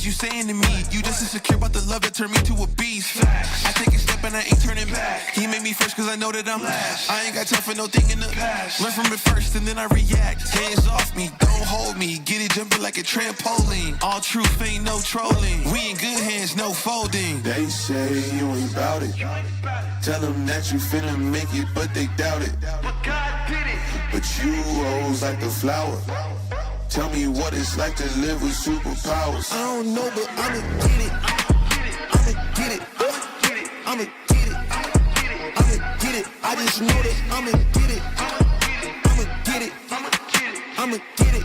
you saying to me? You just insecure about the love that turned me to a beast. I take a step and I ain't turning back. He made me first cause I know that I'm last. I ain't got time for no thing in the past. Learn from it first and then I react. Hands off me, don't hold me. Get it jumping like a trampoline. All truth ain't no trolling. We in good hands, no folding. They say you ain't bout it. Tell them that you finna make it, but they doubt it. But God did it. But you rose like a flower. Tell me what it's like to live with superpowers. I don't know, but I'ma get it. I'ma get it. I'ma get it. I'ma get it. I just know that I'ma get it. I'ma get it. I'ma get it. I'ma get it.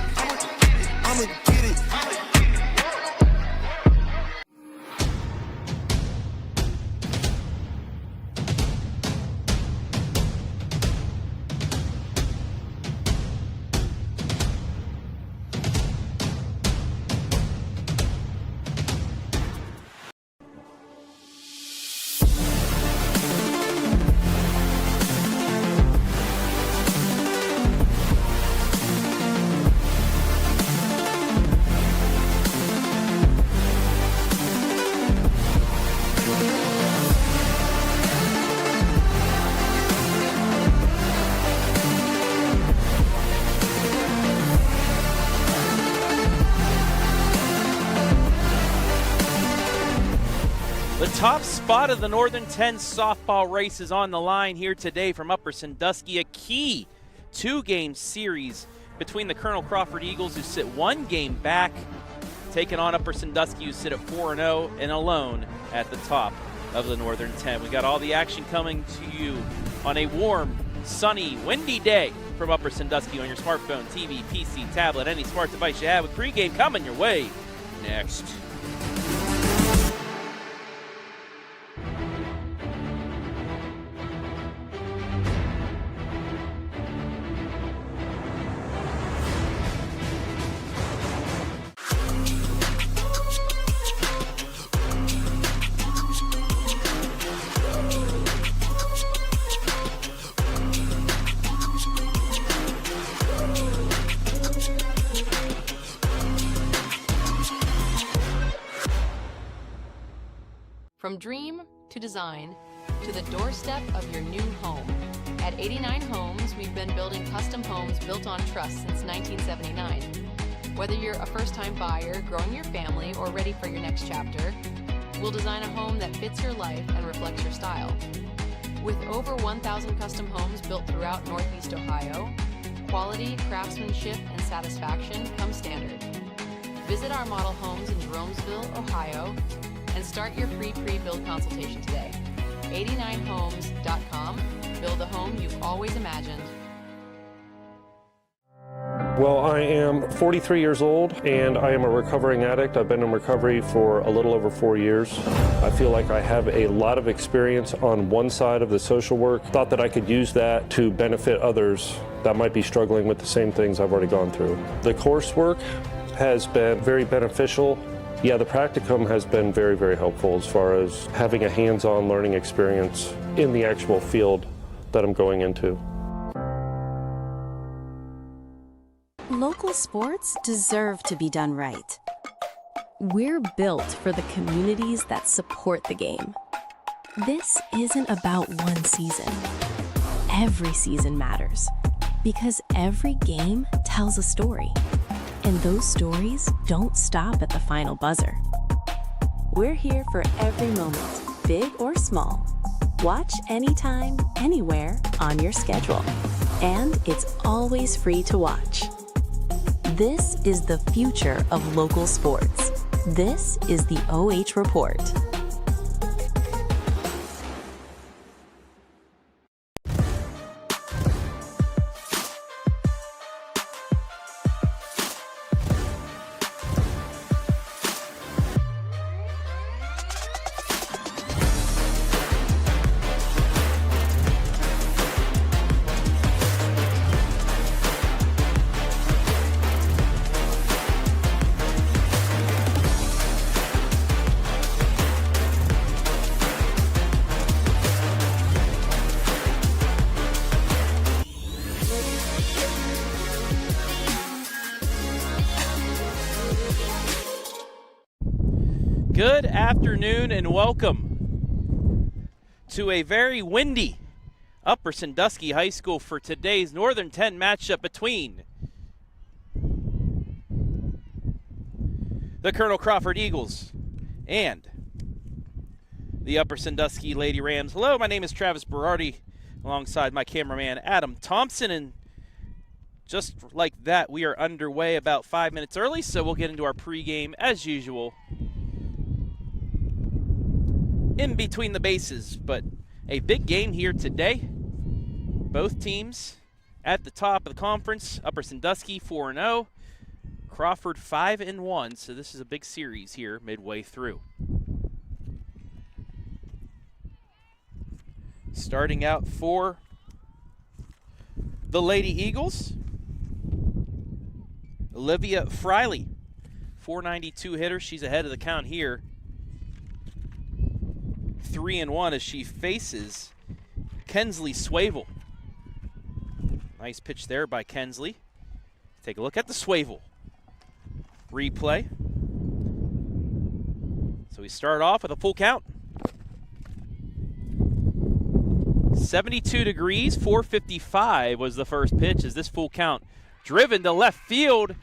Top spot of the Northern 10 softball race is on the line here today from Upper Sandusky. A key two-game series between the Colonel Crawford Eagles, who sit one game back, taking on Upper Sandusky, who sit at 4-0 and alone at the top of the Northern 10. We got all the action coming to you on a warm, sunny, windy day from Upper Sandusky on your smartphone, TV, PC, tablet, any smart device you have, with pregame coming your way next. From dream to design to the doorstep of your new home. At 89 Homes, we've been building custom homes built on trust since 1979. Whether you're a first-time buyer, growing your family, or ready for your next chapter, we'll design a home that fits your life and reflects your style. With over 1,000 custom homes built throughout Northeast Ohio, quality, craftsmanship, and satisfaction come standard. Visit our model homes in Jeromesville, Ohio, and start your free pre-build consultation today. 89homes.com. Build the home you've always imagined. Well, I am 43 years old and I am a recovering addict. I've been in recovery for a little over 4 years. I feel like I have a lot of experience on one side of the social work. Thought that I could use that to benefit others that might be struggling with the same things I've already gone through. The coursework has been very beneficial. Yeah, the practicum has been very, very helpful as far as having a hands-on learning experience in the actual field that I'm going into. Local sports deserve to be done right. We're built for the communities that support the game. This isn't about one season. Every season matters because every game tells a story. And those stories don't stop at the final buzzer. We're here for every moment, big or small. Watch anytime, anywhere, on your schedule. And it's always free to watch. This is the future of local sports. This is the OH Report. Good afternoon and welcome to a very windy Upper Sandusky High School for today's Northern 10 matchup between the Colonel Crawford Eagles and the Upper Sandusky Lady Rams. Hello, my name is Travis Berardi alongside my cameraman Adam Thompson, and just like that we are underway about 5 minutes early, so we'll get into our pregame as usual in between the bases. But a big game here today. Both teams at the top of the conference. Upper Sandusky 4-0, Crawford 5-1, so this is a big series here midway through. Starting out for the Lady Eagles, Olivia Friley, .492 hitter. She's ahead of the count here. 3-1 as she faces Kensley Swavel. Nice pitch there by Kensley. Take a look at the Swavel replay. So we start off with a full count. 72 degrees, 455 was the first pitch as this full count driven to left field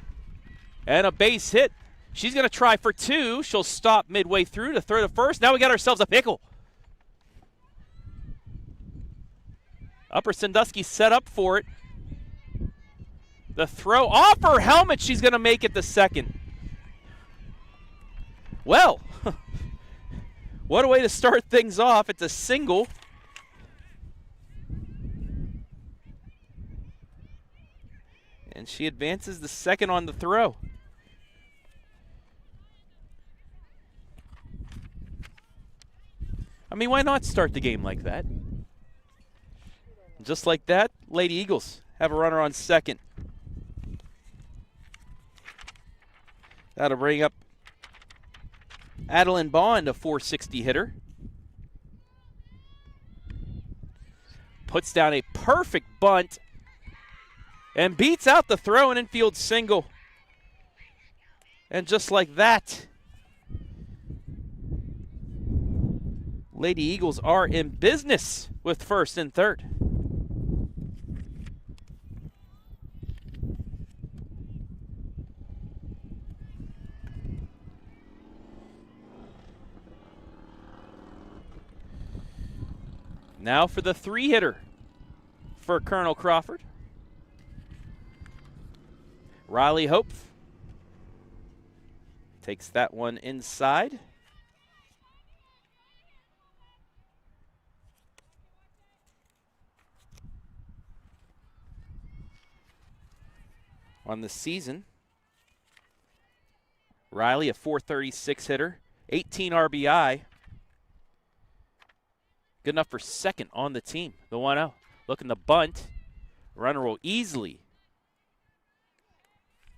and a base hit. She's going to try for two. She'll stop midway through to throw to first. Now we got ourselves a pickle. Upper Sandusky set up for it. The throw off her helmet. She's going to make it the second. Well, what a way to start things off. It's a single. And she advances the second on the throw. I mean, why not start the game like that? Just like that, Lady Eagles have a runner on second. That'll bring up Adeline Bond, a .460 hitter. Puts down a perfect bunt and beats out the throw, an infield single. And just like that, Lady Eagles are in business with first and third. Now for the three-hitter for Colonel Crawford. Riley Hope takes that one inside. On the season, Riley, a .436 hitter, 18 RBI. Good enough for second on the team. The 1-0. Looking to bunt. Runner will easily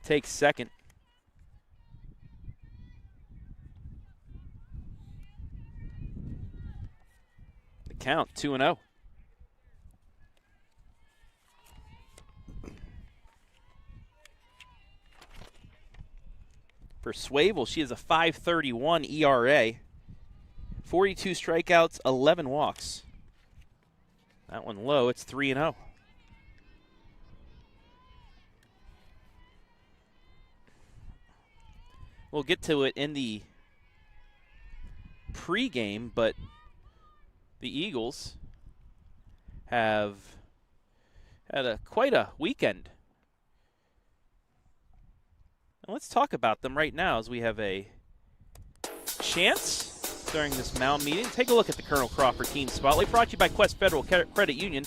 take second. The count, 2-0. For Swavel, she has a .531 ERA. 42 strikeouts, 11 walks. That one low, it's 3-0. We'll get to it in the pregame, but the Eagles have had quite a weekend. And let's talk about them right now as we have a chance during this mound meeting. Take a look at the Colonel Crawford team spotlight, brought to you by Quest Federal Credit Union.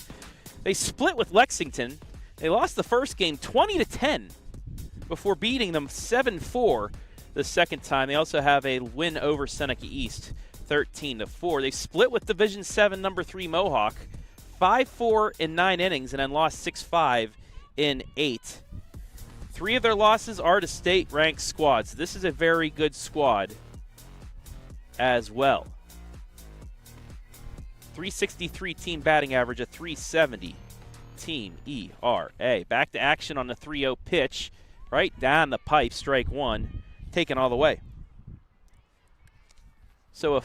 They split with Lexington. They lost the first game 20-10 before beating them 7-4 the second time. They also have a win over Seneca East, 13-4. They split with Division 7 number 3 Mohawk, 5-4 in 9 innings, and then lost 6-5 in 8. 3 of their losses are to state-ranked squads. This is a very good squad as well. 363 team batting average, a 370 team ERA. Back to action on the 3-0 pitch. Right down the pipe, strike one, taken all the way. So a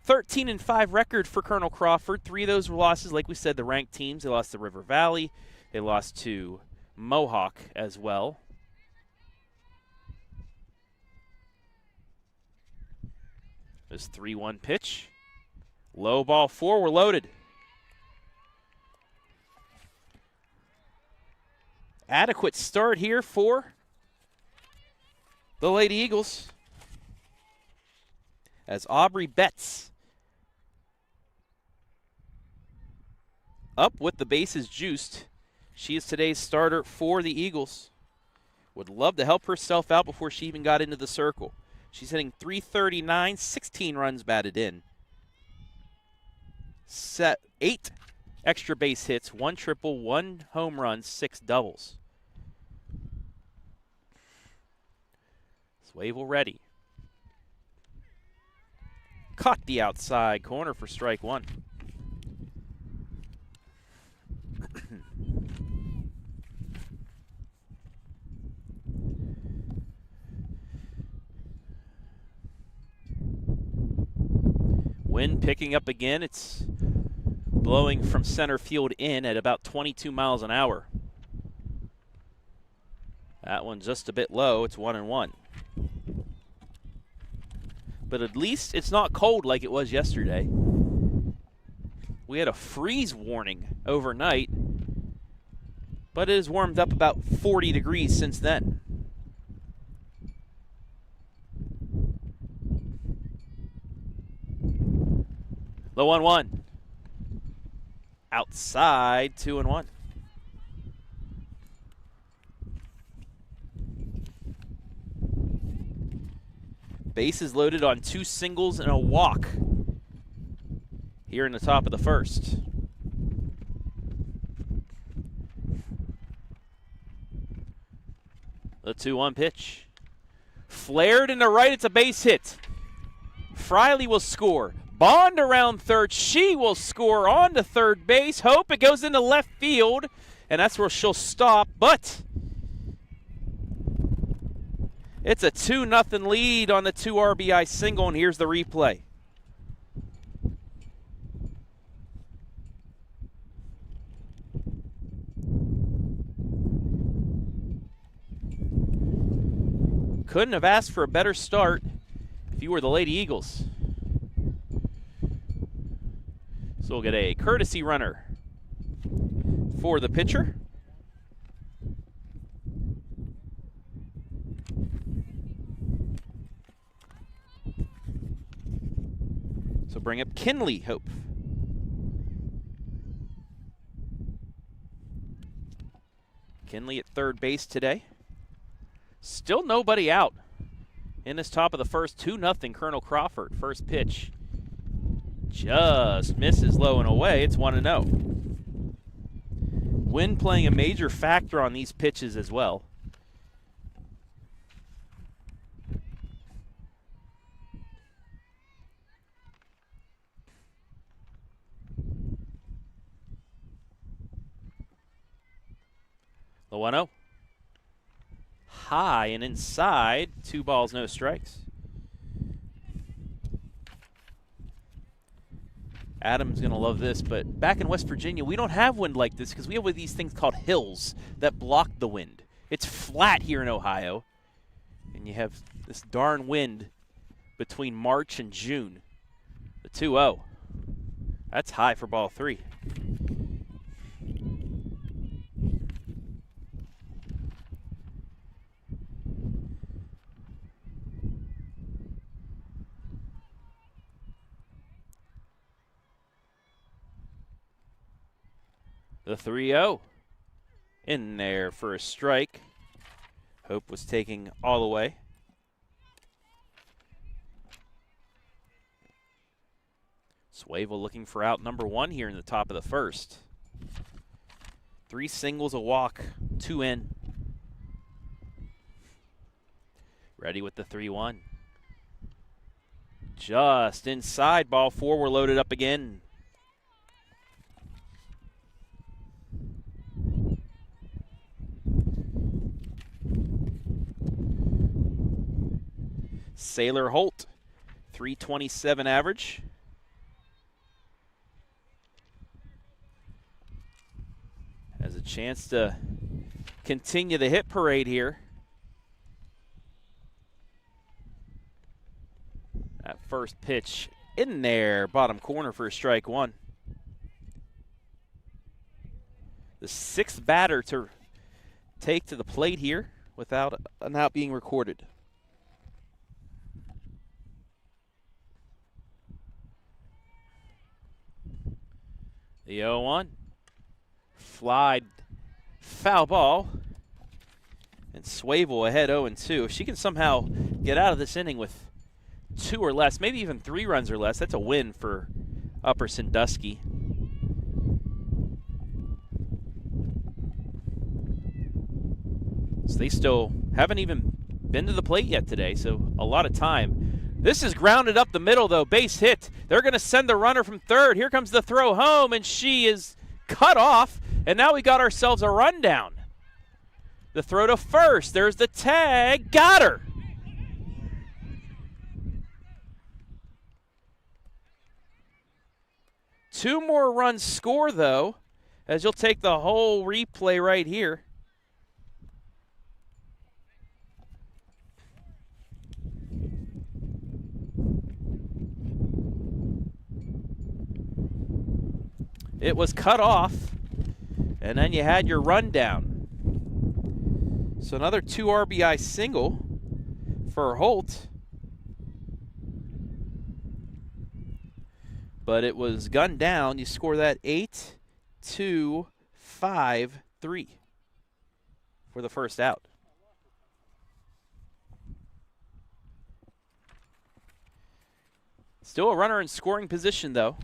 13-5 record for Colonel Crawford. 3 of those were losses, like we said, the ranked teams. They lost to River Valley. They lost to Mohawk as well. This 3-1 pitch. Low ball 4, we're loaded. Adequate start here for the Lady Eagles, as Aubrey Betts up with the bases juiced. She is today's starter for the Eagles. Would love to help herself out before she even got into the circle. She's hitting .339, 16 runs batted in. 8 extra base hits, 1 triple, 1 home run, 6 doubles. Swavel ready. Caught the outside corner for strike 1. Wind picking up again. It's blowing from center field in at about 22 miles an hour. That one just a bit low. It's 1-1. But at least it's not cold like it was yesterday. We had a freeze warning overnight, but it has warmed up about 40 degrees since then. The 1-1. Outside, 2-1. Bases loaded on 2 singles and a walk here in the top of the first. The 2-1 pitch. Flared into right, it's a base hit. Friley will score. Bond around third. She will score on to third base. Hope it goes into left field, and that's where she'll stop. But it's a 2-0 lead on the 2 RBI single, and here's the replay. Couldn't have asked for a better start if you were the Lady Eagles. So we'll get a courtesy runner for the pitcher. So bring up Kinley Hope. Kinley at third base today. Still nobody out in this top of the first. 2-0 Colonel Crawford. First pitch just misses low and away. It's 1-0. Wind playing a major factor on these pitches as well. The 1-0. High and inside. 2 balls, no strikes. Adam's going to love this, but back in West Virginia, we don't have wind like this because we have one of these things called hills that block the wind. It's flat here in Ohio, and you have this darn wind between March and June. The 2-0. That's high for ball 3. The 3-0 in there for a strike. Hope was taking all the way. Swavel looking for out number 1 here in the top of the first. 3 singles, a walk, 2 in. Ready with the 3-1. Just inside, ball 4, we're loaded up again. Sailor Holt, .327 average. Has a chance to continue the hit parade here. That first pitch in there, bottom corner for a strike one. The sixth batter to take to the plate here without an out being recorded. The 0-1. Fly, foul ball. And Swavel ahead 0-2. If she can somehow get out of this inning with 2 or less, maybe even 3 runs or less, that's a win for Upper Sandusky. So they still haven't even been to the plate yet today, so a lot of time. This is grounded up the middle, though. Base hit. They're going to send the runner from third. Here comes the throw home, and she is cut off. And now we got ourselves a rundown. The throw to first. There's the tag. Got her. Two more runs score, though, as you'll take the whole replay right here. It was cut off, and then you had your rundown. So another 2 RBI single for Holt. But it was gunned down. You score that 8-2-5-3 for the first out. Still a runner in scoring position, though,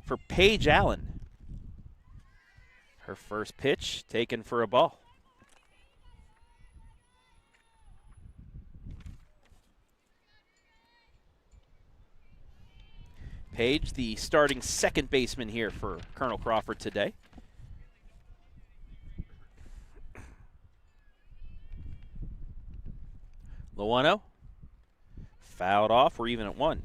for Paige Allen. Her first pitch taken for a ball. Paige, the starting second baseman here for Colonel Crawford today. The 1-0. Fouled off. We're even at 1.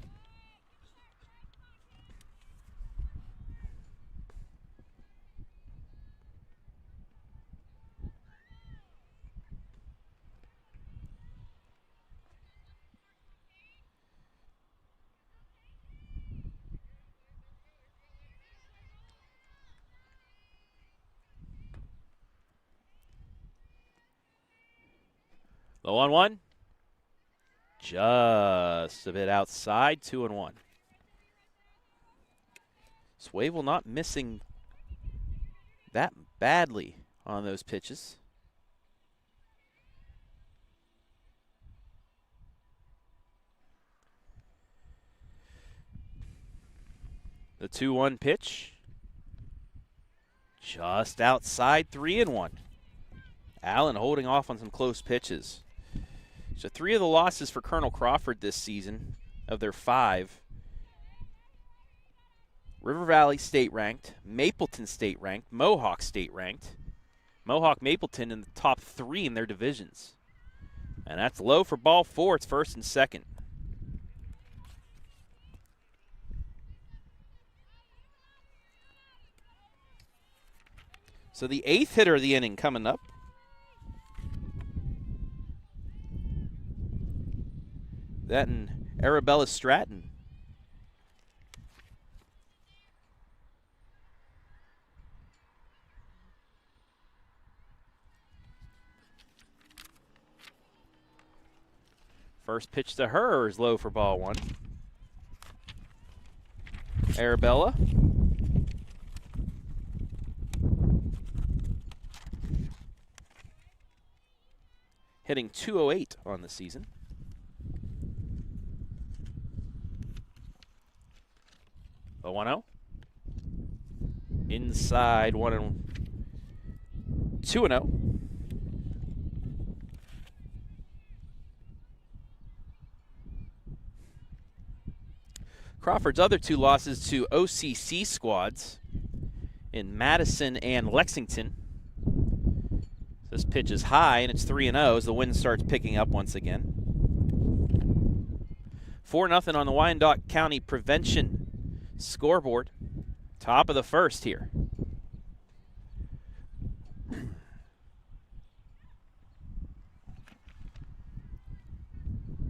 The 1-1. Just a bit outside, 2-1. Swavel not missing that badly on those pitches. The 2-1 pitch. Just outside, 3-1. Allen holding off on some close pitches. So 3 of the losses for Colonel Crawford this season, of their 5. River Valley state ranked, Mapleton state ranked, Mohawk state ranked. Mohawk Mapleton in the top 3 in their divisions. And that's low for ball 4. It's first and second. So the 8th hitter of the inning coming up. That and Arabella Stratton. First pitch to her is low for ball 1. Arabella. Hitting .208 on the season. The 1-0. Inside 2-0. Crawford's other 2 losses to OCC squads in Madison and Lexington. This pitch is high, and it's 3-0 as the wind starts picking up once again. 4-0 on the Wyandot County Prevention scoreboard. Top of the first here.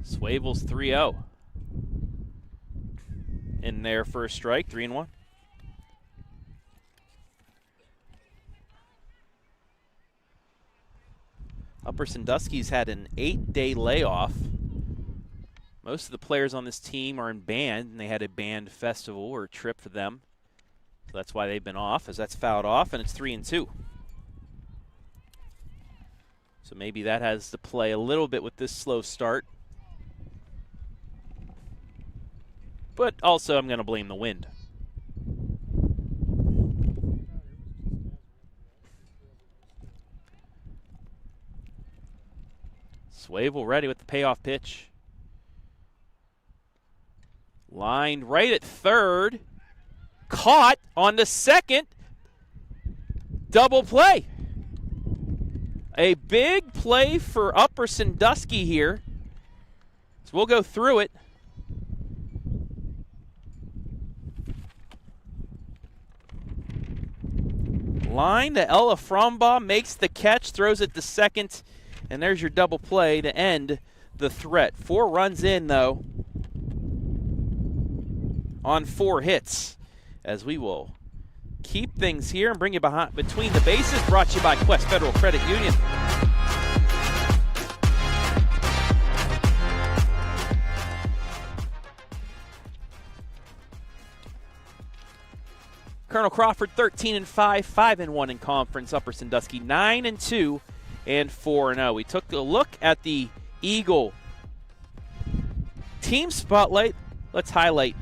Swavel's 3-0 in their first strike, 3-1. Upper Sandusky's had an 8-day layoff. Most of the players on this team are in band, and they had a band festival or trip for them. So that's why they've been off, as that's fouled off, and it's 3-2. So maybe that has to play a little bit with this slow start. But also I'm going to blame the wind. Swavel ready with the payoff pitch. Lined right at third. Caught on the second. Double play. A big play for Upper Sandusky here. So we'll go through it. Line to Ella Frombaugh, makes the catch, throws it to second, and there's your double play to end the threat. 4 runs in, though, on 4 hits, as we will keep things here and bring you behind between the bases. Brought to you by Quest Federal Credit Union. Colonel Crawford 13-5, 5-1 in conference. Upper Sandusky 9-2 and 4-0. We took a look at the Eagle team spotlight. Let's highlight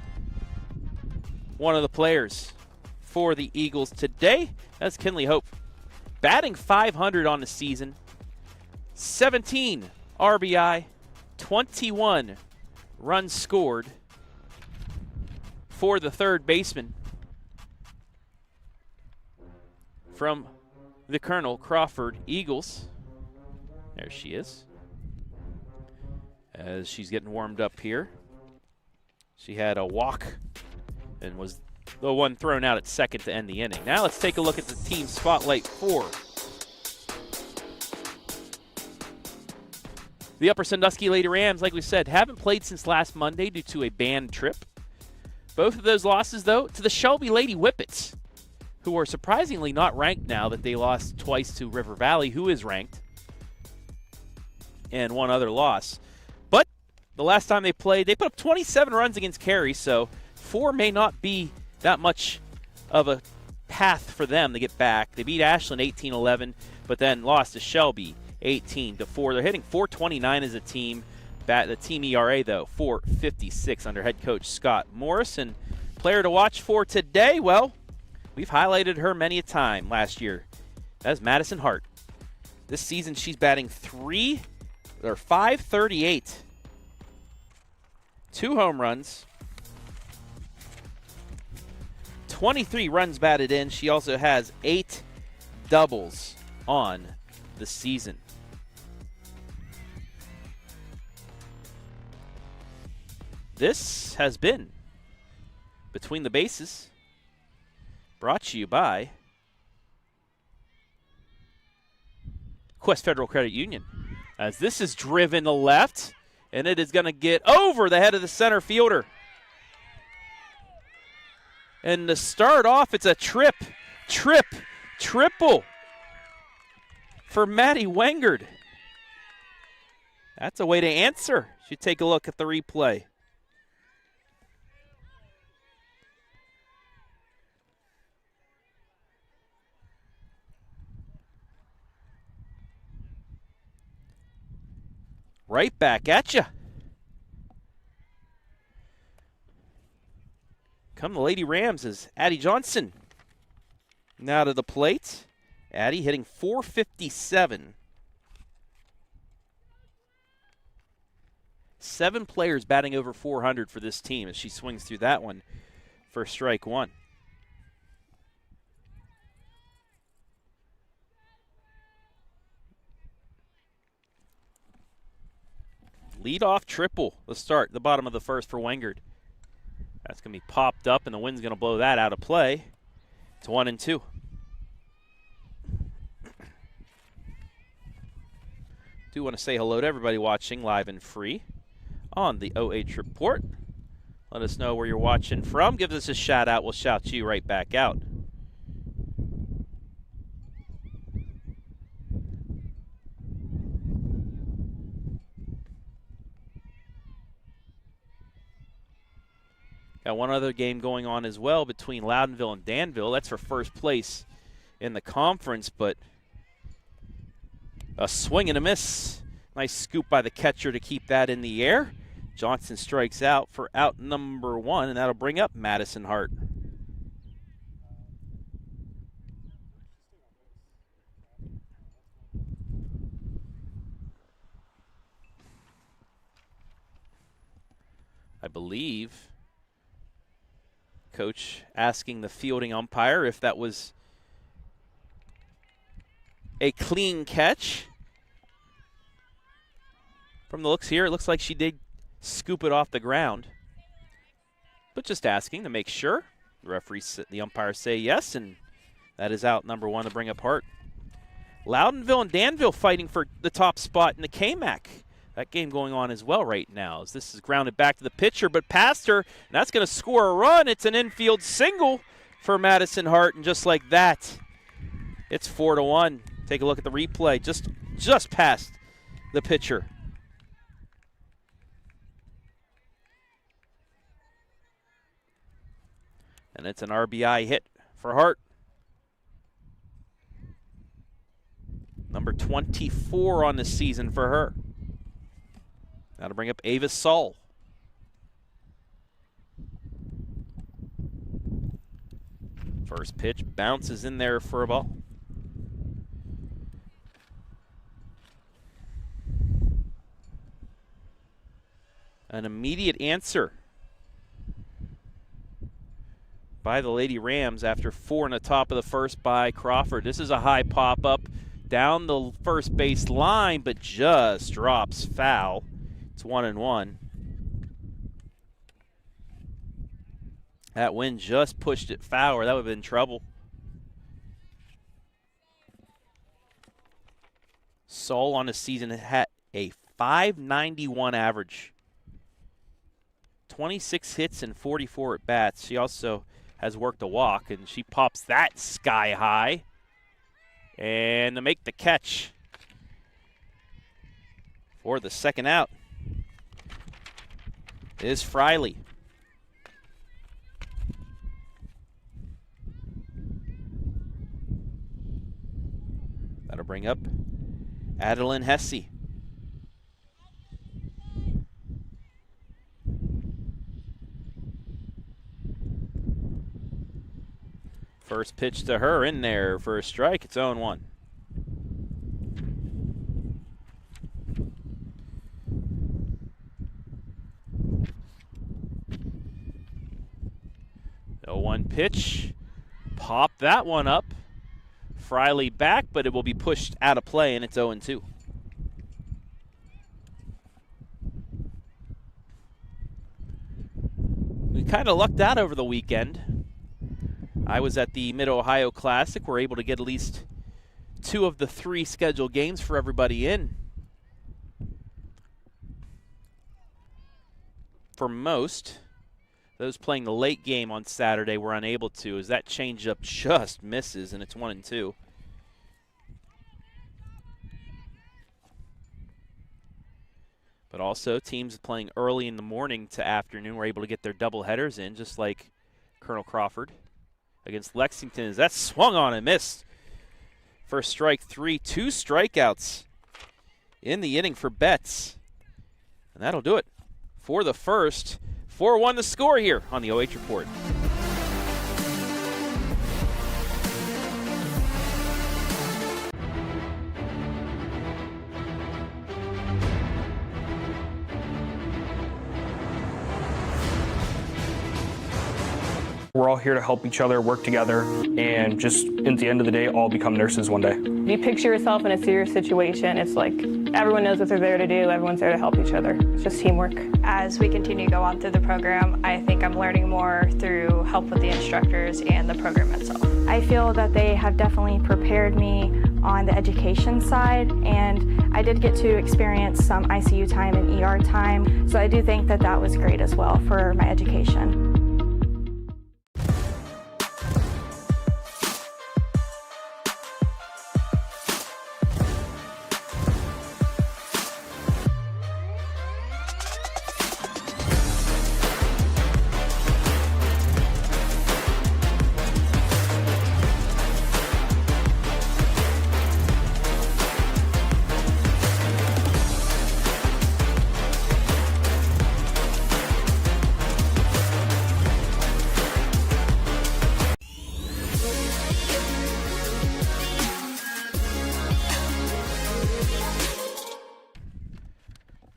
one of the players for the Eagles today. That's Kinley Hope. Batting .500 on the season. 17 RBI, 21 runs scored for the third baseman from the Colonel Crawford Eagles. There she is, as she's getting warmed up here. She had a walk and was the one thrown out at second to end the inning. Now let's take a look at the team spotlight for the Upper Sandusky Lady Rams. Like we said, haven't played since last Monday due to a banned trip. Both of those losses, though, to the Shelby Lady Whippets, who are surprisingly not ranked now that they lost twice to River Valley, who is ranked, and one other loss. But the last time they played, they put up 27 runs against Cary, so 4 may not be that much of a path for them to get back. They beat Ashland 18-11, but then lost to Shelby 18-4. They're hitting .429 as a team. The team ERA, though, .456 under head coach Scott Morris. And player to watch for today, well, we've highlighted her many a time last year. That's Madison Hart. This season, she's batting .538. 2 home runs. 23 runs batted in. She also has 8 doubles on the season. This has been Between the Bases, brought to you by Quest Federal Credit Union. As this is driven to left, and it is going to get over the head of the center fielder. And to start off, it's a triple for Maddie Wengard. That's a way to answer. Should take a look at the replay. Right back at you. Come the Lady Rams as Addie Johnson now to the plate. Addie hitting .457. 7 players batting over .400 for this team as she swings through that one for strike 1. Lead-off triple, the start, the bottom of the first for Wengert. That's going to be popped up, and the wind's going to blow that out of play. It's 1-2. Do want to say hello to everybody watching live and free on the OH Report. Let us know where you're watching from. Give us a shout out. We'll shout you right back out. Got one other game going on as well between Loudonville and Danville. That's for first place in the conference, but a swing and a miss. Nice scoop by the catcher to keep that in the air. Johnson strikes out for out number 1, and that'll bring up Madison Hart. I believe coach asking the fielding umpire if that was a clean catch. From the looks here, it looks like she did scoop it off the ground. But just asking to make sure. The referee, the umpires say yes, and that is out number 1 to bring up Hart. Loudonville and Danville fighting for the top spot in the KMAC. That game going on as well right now, as this is grounded back to the pitcher, but past her, and that's going to score a run. It's an infield single for Madison Hart, and just like that, it's 4-1. Take a look at the replay, just past the pitcher. And it's an RBI hit for Hart. Number 24 on the season for her. That'll bring up Ava Saull. First pitch bounces in there for a ball. An immediate answer by the Lady Rams after 4 in the top of the first by Crawford. This is a high pop-up down the first base line, but just drops foul. It's 1-1. That wind just pushed it foul, or that would have been trouble. Saull on the season had a .591 average. 26 hits and 44 at bats. She also has worked a walk, and she pops that sky high. And to make the catch for the second out is Friley. That'll bring up Adeline Hesse. First pitch to her in there for a strike. It's 0-1. The 0-1 pitch. Pop that one up. Friley back, but it will be pushed out of play, and it's 0-2. We kind of lucked out over the weekend. I was at the Mid-Ohio Classic. We're able to get at least 2 of the 3 scheduled games for everybody in. For most, those playing the late game on Saturday were unable to, as that changeup just misses, and it's 1-2. But also, teams playing early in the morning to afternoon were able to get their doubleheaders in, just like Colonel Crawford against Lexington, as that swung on and missed. First strike 3, 2 strikeouts in the inning for Betts. And that'll do it for the first. 4-1 the score here on the OH Report. We're all here to help each other, work together, and just at the end of the day, all become nurses one day. If you picture yourself in a serious situation, it's like everyone knows what they're there to do, everyone's there to help each other. It's just teamwork. As we continue to go on through the program, I think I'm learning more through help with the instructors and the program itself. I feel that they have definitely prepared me on the education side, and I did get to experience some ICU time and ER time, so I do think that that was great as well for my education.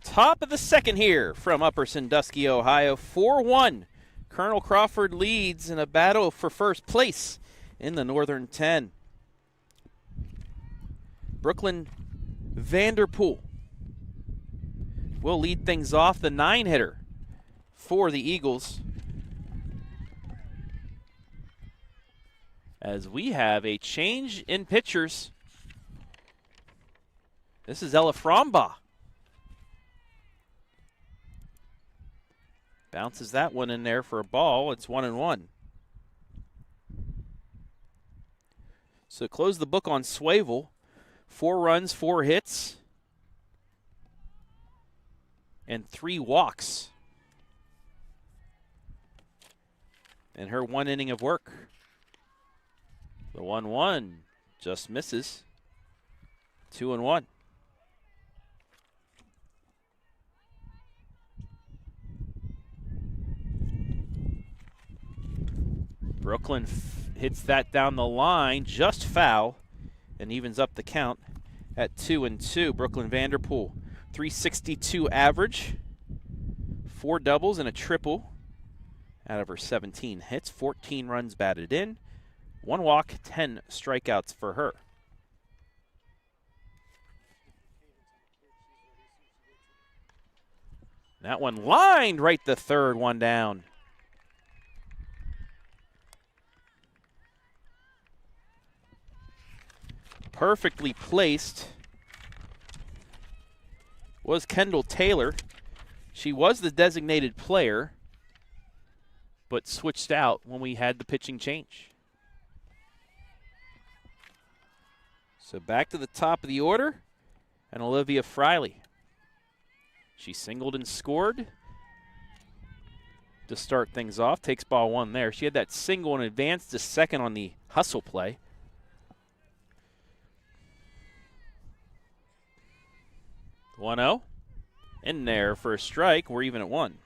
Top of the second here from Upper Sandusky, Ohio. 4-1. Colonel Crawford leads in a battle for first place in the Northern 10. Brooklyn Vanderpool will lead things off, the 9-hitter for the Eagles. As we have a change in pitchers. This is Ella Fromba. Bounces that one in there for a ball. It's 1-1. So close the book on Swavel. 4 runs, 4 hits, and 3 walks. And her 1 inning of work. The 1-1 just misses. 2-1. Brooklyn hits that down the line, just foul, and evens up the count at 2-2. Brooklyn Vanderpool, 362 average, 4 doubles and a triple out of her 17 hits, 14 runs batted in, 1 walk, 10 strikeouts for her. That one lined right the third one down. Perfectly placed was Kendall Taylor. She was the designated player, but switched out when we had the pitching change. So back to the top of the order, and Olivia Friley. She singled and scored to start things off. Takes ball 1 there. She had that single and advanced to second on the hustle play. 1-0. In there for a strike. We're even at 1.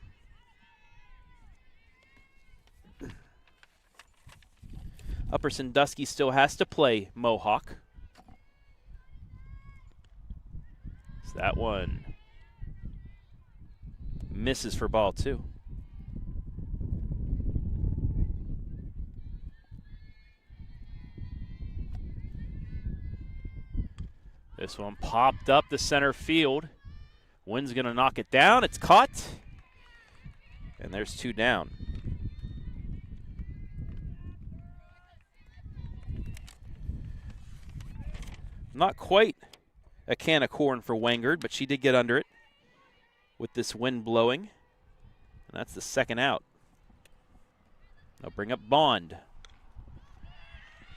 Upper Sandusky still has to play Mohawk. So that one misses for ball 2. This one popped up the center field. Wind's going to knock it down. It's caught. And there's 2 down. Not quite a can of corn for Wangard, but she did get under it with this wind blowing. And that's the second out. They'll bring up Bond.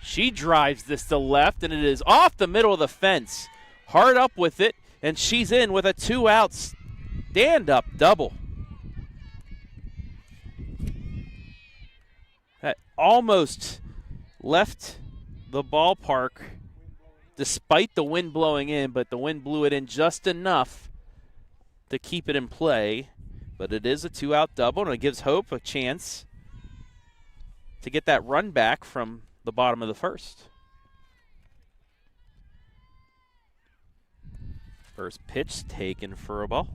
She drives this to left, and it is off the middle of the fence. Hard up with it, and she's in with a 2-out stand-up double. That almost left the ballpark despite the wind blowing in, but the wind blew it in just enough to keep it in play. But it is a 2-out double, and it gives Hope a chance to get that run back from the bottom of the first. First pitch taken for a ball.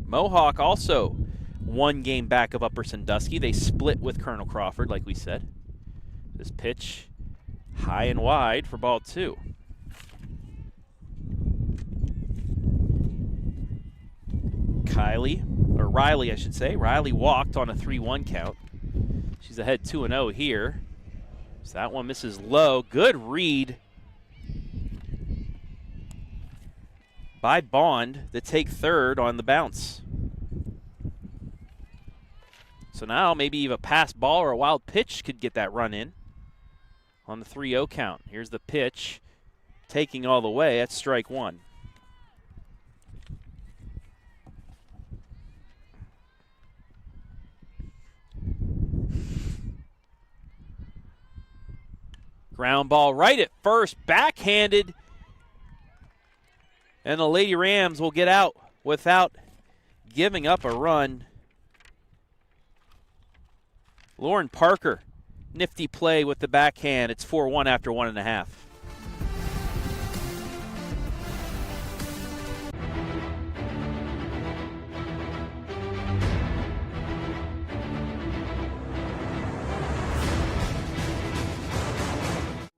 Mohawk also one game back of Upper Sandusky. They split with Colonel Crawford, like we said. This pitch high and wide for ball 2. Riley, I should say. Riley walked on a 3-1 count. She's ahead 2-0 here. So that one misses low. Good read by Bond to take third on the bounce. So now maybe even a pass ball or a wild pitch could get that run in on the 3-0 count. Here's the pitch, taking all the way. That's strike 1. Ground ball right at first, backhanded. And the Lady Rams will get out without giving up a run. Lauren Parker, nifty play with the backhand. It's 4-1 after 1.5.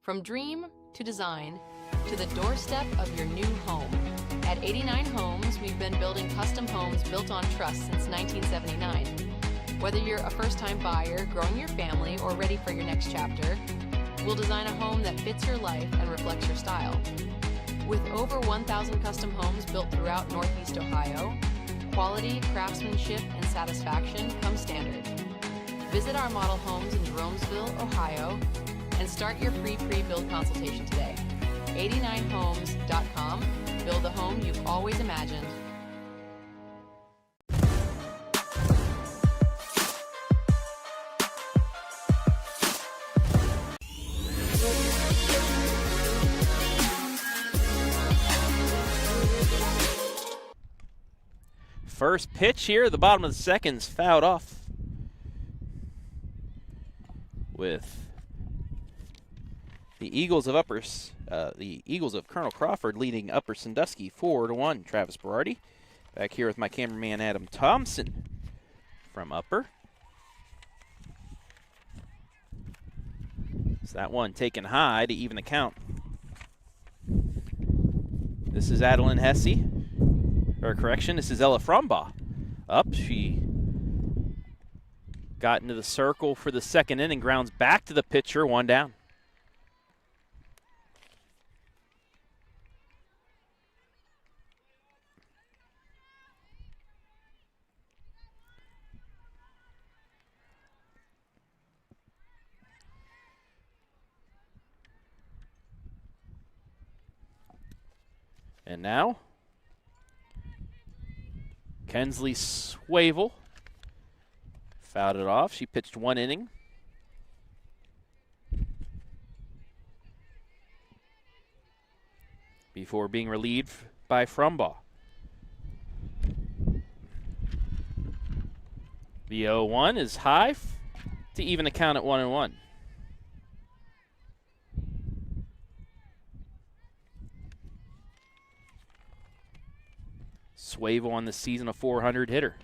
From dream to design to the doorstep of your new home. At 89 Homes, we've been building custom homes built on trust since 1979. Whether you're a first-time buyer, growing your family, or ready for your next chapter, we'll design a home that fits your life and reflects your style. With over 1,000 custom homes built throughout Northeast Ohio, quality, craftsmanship, and satisfaction come standard. Visit our model homes in Jeromesville, Ohio, and start your free pre-build consultation today. 89homes.com. Build the home you've always imagined. First pitch here at the bottom of the second is fouled off with the Eagles of Colonel Crawford leading Upper Sandusky 4-1. Travis Berardi back here with my cameraman Adam Thompson from Upper. So that one taken high to even the count. This is Adeline Hesse. Or correction, this is Ella Frombaugh. Up, she got into the circle for the second inning, grounds back to the pitcher, 1 down. And now, Kensley Swavel fouled it off. She pitched 1 inning. Before being relieved by Frombaugh. The 0-1 is high to even the count at 1-1. Swavel on the season, a 400 hitter.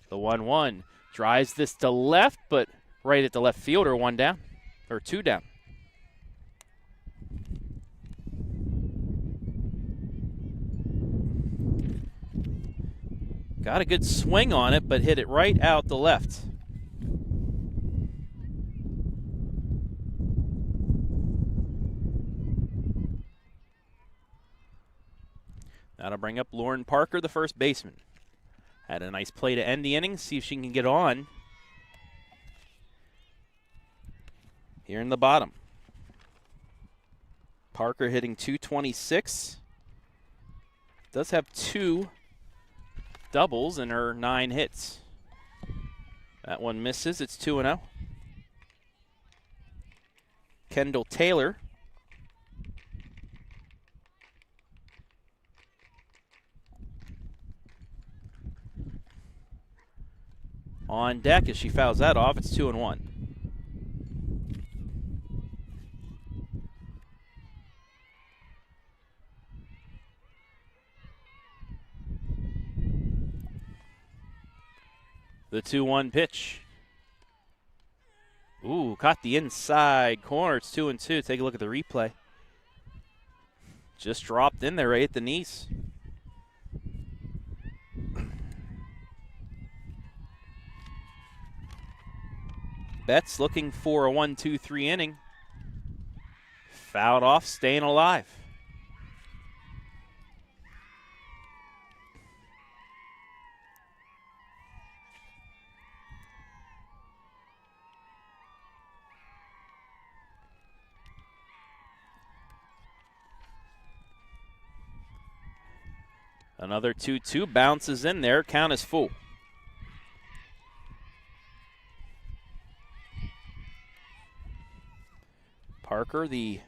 The 1-1 drives this to left, but right at the left fielder, 1 down, or 2 down. Got a good swing on it, but hit it right out the left. That'll bring up Lauren Parker, the first baseman. Had a nice play to end the inning. See if she can get on here in the bottom. Parker hitting .226. Does have 2 doubles in her 9 hits. That one misses. It's 2-0. Kendall Taylor on deck as she fouls that off. It's 2-1. The 2-1 pitch. Ooh, caught the inside corner. It's 2-2. Take a look at the replay. Just dropped in there right at the knees. Betts looking for a 1-2-3 inning. Fouled off, staying alive. Another 2-2 bounces in there. Count is full. Parker, the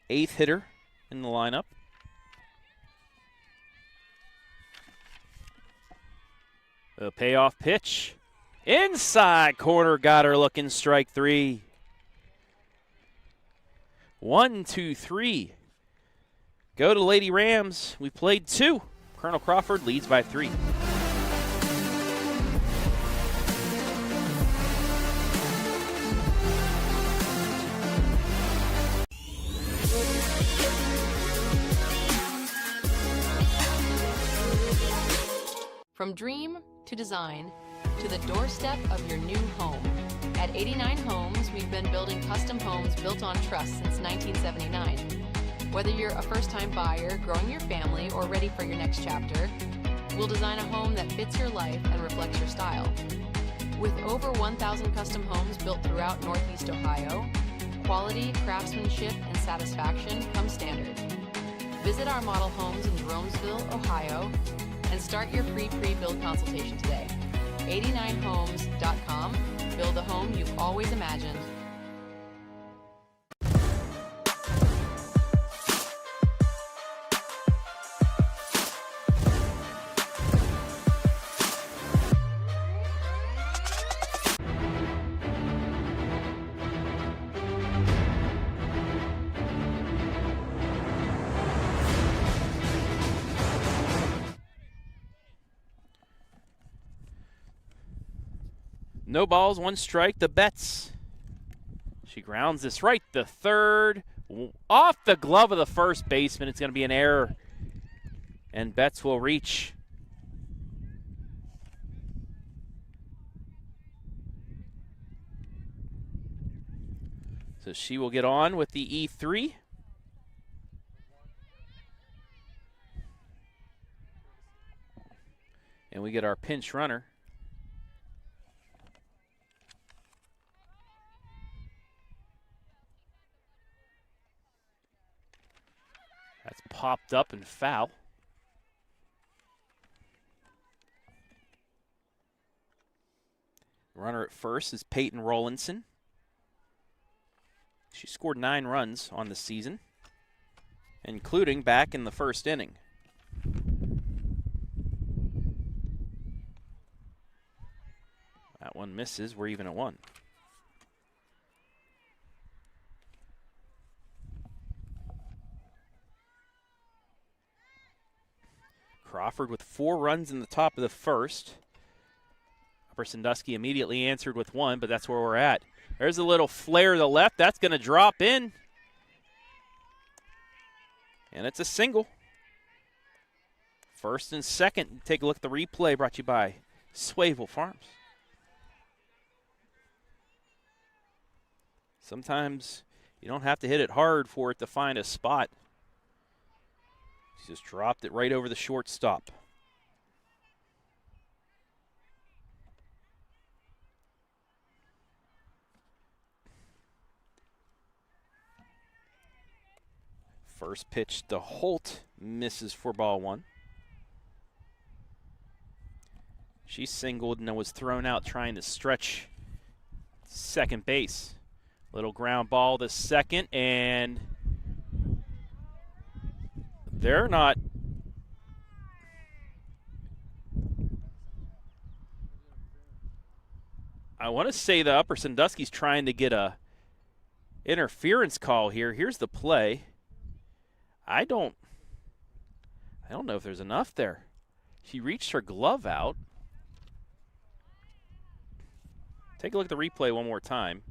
8th hitter in the lineup. The payoff pitch. Inside corner, got her looking, strike 3. 1-2-3. Go to Lady Rams. We played 2. Colonel Crawford leads by 3. From dream to design to the doorstep of your new home. At 89 Homes, we've been building custom homes built on trust since 1979. Whether you're a first-time buyer, growing your family, or ready for your next chapter, we'll design a home that fits your life and reflects your style. With over 1,000 custom homes built throughout Northeast Ohio, quality, craftsmanship, and satisfaction come standard. Visit our model homes in Jeromesville, Ohio, and start your free pre-build consultation today. 89homes.com. Build the home you've always imagined. No balls, 1 strike. The Betts. She grounds this right to third. Off the glove of the first baseman. It's going to be an error. And Betts will reach. So she will get on with the E3. And we get our pinch runner. That's popped up and foul. Runner at first is Peyton Rollinson. She scored 9 runs on the season, including back in the first inning. That one misses. We're even at 1. Crawford with 4 runs in the top of the first. Upper Sandusky immediately answered with 1, but that's where we're at. There's a little flare to the left. That's going to drop in. And it's a single. First and second. Take a look at the replay brought to you by Swavel Farms. Sometimes you don't have to hit it hard for it to find a spot. She just dropped it right over the shortstop. First pitch to Holt, misses for ball 1. She singled and was thrown out trying to stretch second base. Little ground ball to second, and they're not. I want to say the Upper Sandusky's trying to get a interference call here. Here's the play. I don't know if there's enough there. She reached her glove out. Take a look at the replay one more time.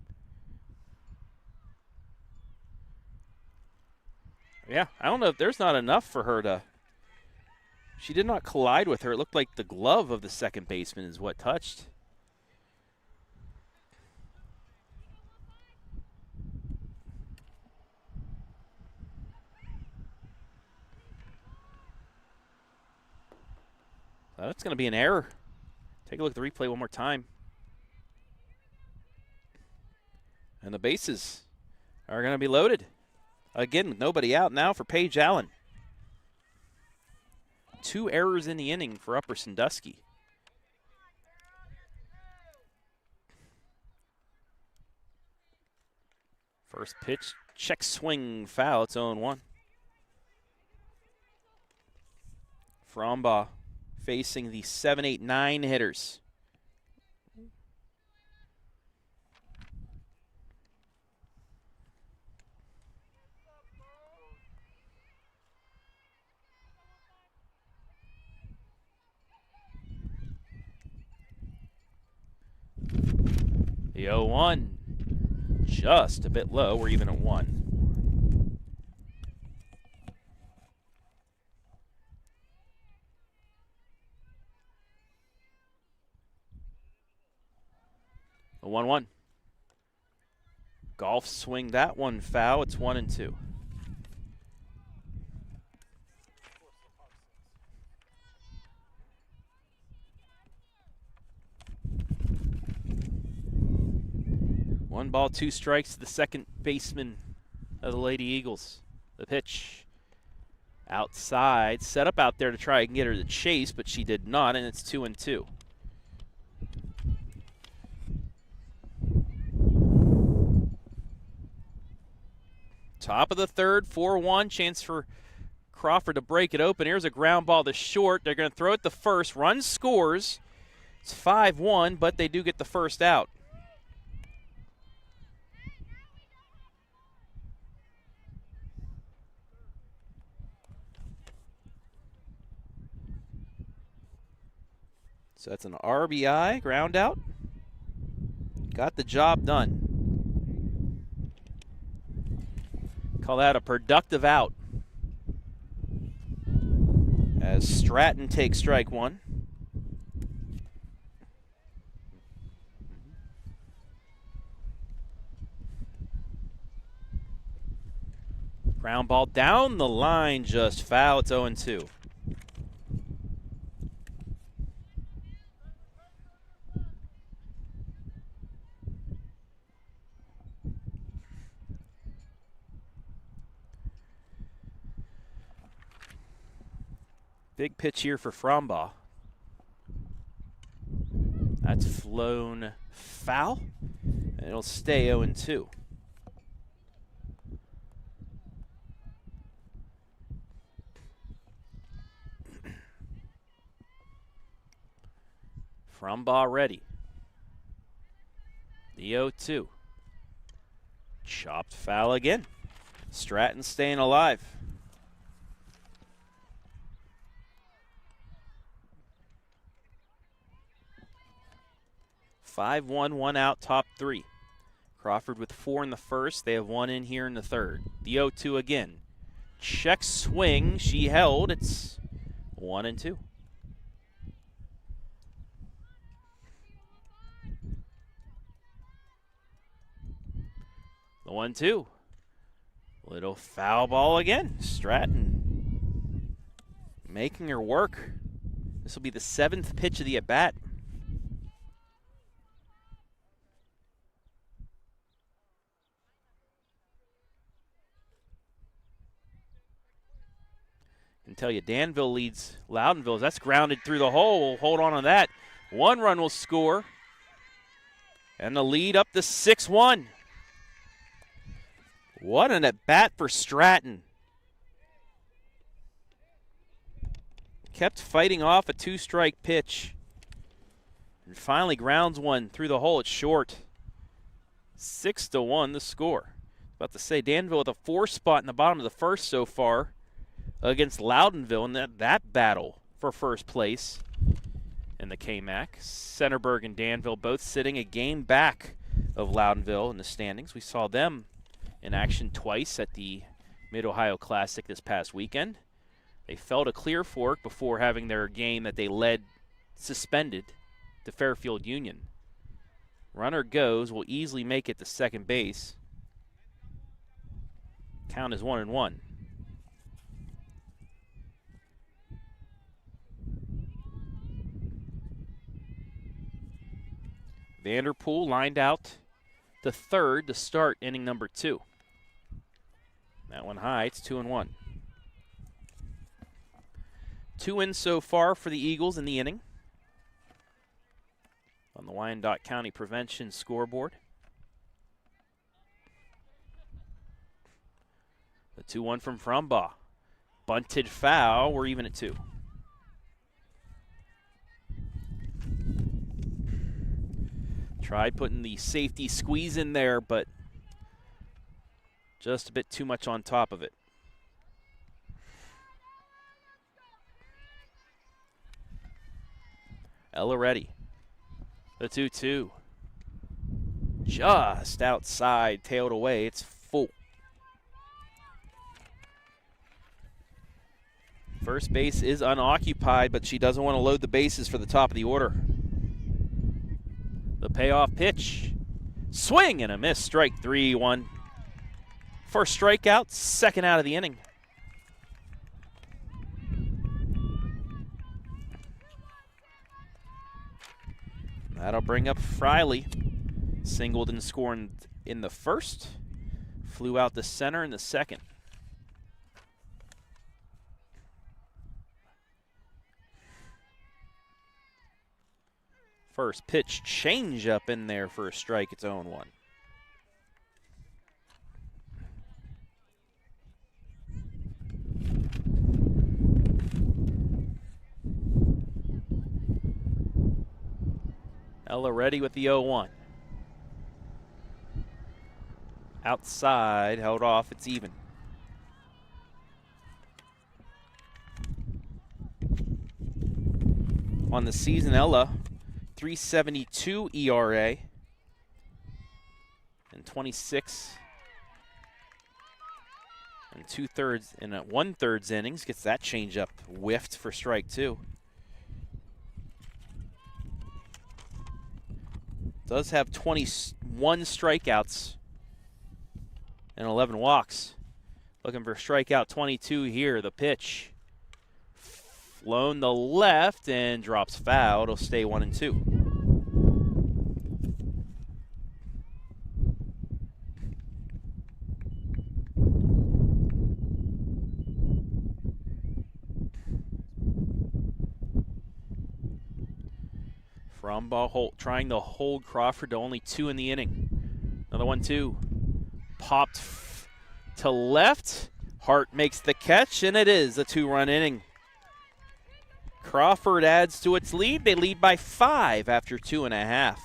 Yeah, I don't know if there's not enough for her to. She did not collide with her. It looked like the glove of the second baseman is what touched. That's going to be an error. Take a look at the replay one more time. And the bases are going to be loaded. Again, with nobody out now for Paige Allen. 2 errors in the inning for Upper Sandusky. First pitch, check swing, foul. It's 0-1. Frombaugh facing the 7, 8, 9 hitters. The 0-1, just a bit low. We're even at 1. The 1-1. Golf swing that one foul. It's 1-2. One ball, 2 strikes to the second baseman of the Lady Eagles. The pitch outside, set up out there to try and get her to chase, but she did not, and it's 2-2. Top of the third, 4-1, chance for Crawford to break it open. Here's a ground ball to short. They're going to throw it to first. Run scores. It's 5-1, but they do get the first out. So that's an RBI, ground out. Got the job done. Call that a productive out. As Stratton takes strike 1. Ground ball down the line, just foul. It's 0-2. Big pitch here for Frombaugh. That's flown foul, and it'll stay 0-2. Frombaugh ready. The 0-2. Chopped foul again. Stratton staying alive. 5-1, 1 out, top 3. Crawford with 4 in the first. They have 1 in here in the third. The 0-2 again. Check swing. She held. It's 1-2. The 1-2. Little foul ball again. Stratton making her work. This will be the 7th pitch of the at-bat. I can tell you, Danville leads Loudonville. That's grounded through the hole. We'll hold on to that. 1 run will score. And the lead up to 6-1. What an at-bat for Stratton. Kept fighting off a 2-strike pitch. And finally grounds one through the hole. It's short. 6-1 the score. About to say, Danville with a 4 spot in the bottom of the first so far against Loudonville in that battle for first place. in the KMAC. Centerburg and Danville both sitting a game back of Loudonville in the standings. We saw them in action twice at the Mid-Ohio Classic this past weekend. They fell to Clear Fork before having their game that they led suspended to Fairfield Union. Runner goes, will easily make it to second base. Count is 1-1. Vanderpool lined out to third to start inning number 2. That one high, it's 2-1. 2 in so far for the Eagles in the inning on the Wyandot County Prevention scoreboard. The 2-1 from Frumbaugh. Bunted foul, we're even at 2. Tried putting the safety squeeze in there, but just a bit too much on top of it. Ella ready. The 2-2. Just outside, tailed away. It's full. First base is unoccupied, but she doesn't want to load the bases for the top of the order. The payoff pitch. Swing and a miss. Strike 3-1. First strikeout, second out of the inning. That'll bring up Friley. Singled and scored in the first. Flew out the center in the second. First pitch change up in there for a strike, its own 1. Ella ready with the 0-1. Outside, held off, it's even. On the season, Ella, 3.72 ERA and 26 and 2/3 and 1/3 innings. Gets that changeup whiffed for strike 2. Does have 21 strikeouts and 11 walks. Looking for strikeout 22 here. The pitch. Flown the left and drops foul. It'll stay 1-2. Frumbaugh trying to hold Crawford to only 2 in the inning. Another 1-2. Popped to left. Hart makes the catch, and it is a 2-run inning. Crawford adds to its lead. They lead by 5 after 2.5.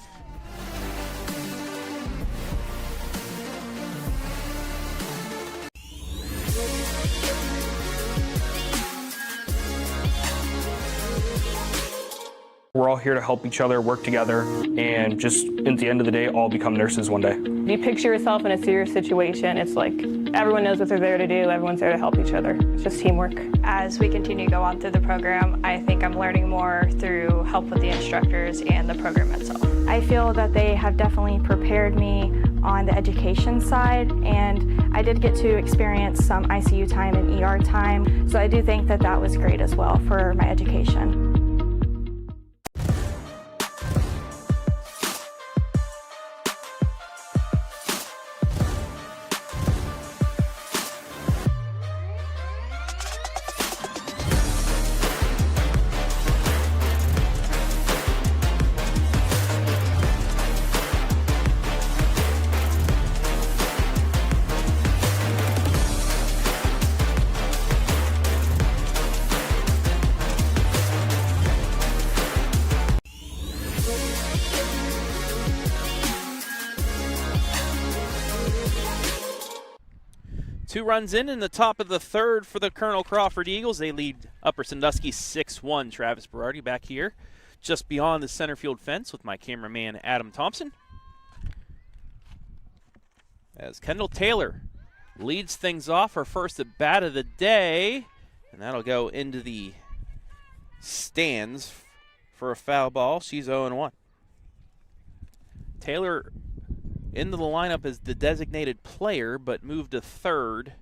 We're all here to help each other, work together, and just at the end of the day, all become nurses one day. If you picture yourself in a serious situation, it's like everyone knows what they're there to do. Everyone's there to help each other. It's just teamwork. As we continue to go on through the program, I think I'm learning more through help with the instructors and the program itself. I feel that they have definitely prepared me on the education side, and I did get to experience some ICU time and ER time, so I do think that that was great as well for my education. Two runs in the top of the third for the Colonel Crawford Eagles. They lead Upper Sandusky 6-1. Travis Berardi back here just beyond the center field fence with my cameraman Adam Thompson. As Kendall Taylor leads things off, her first at bat of the day, and that'll go into the stands for a foul ball. She's 0-1. Taylor into the lineup as the designated player, but moved to third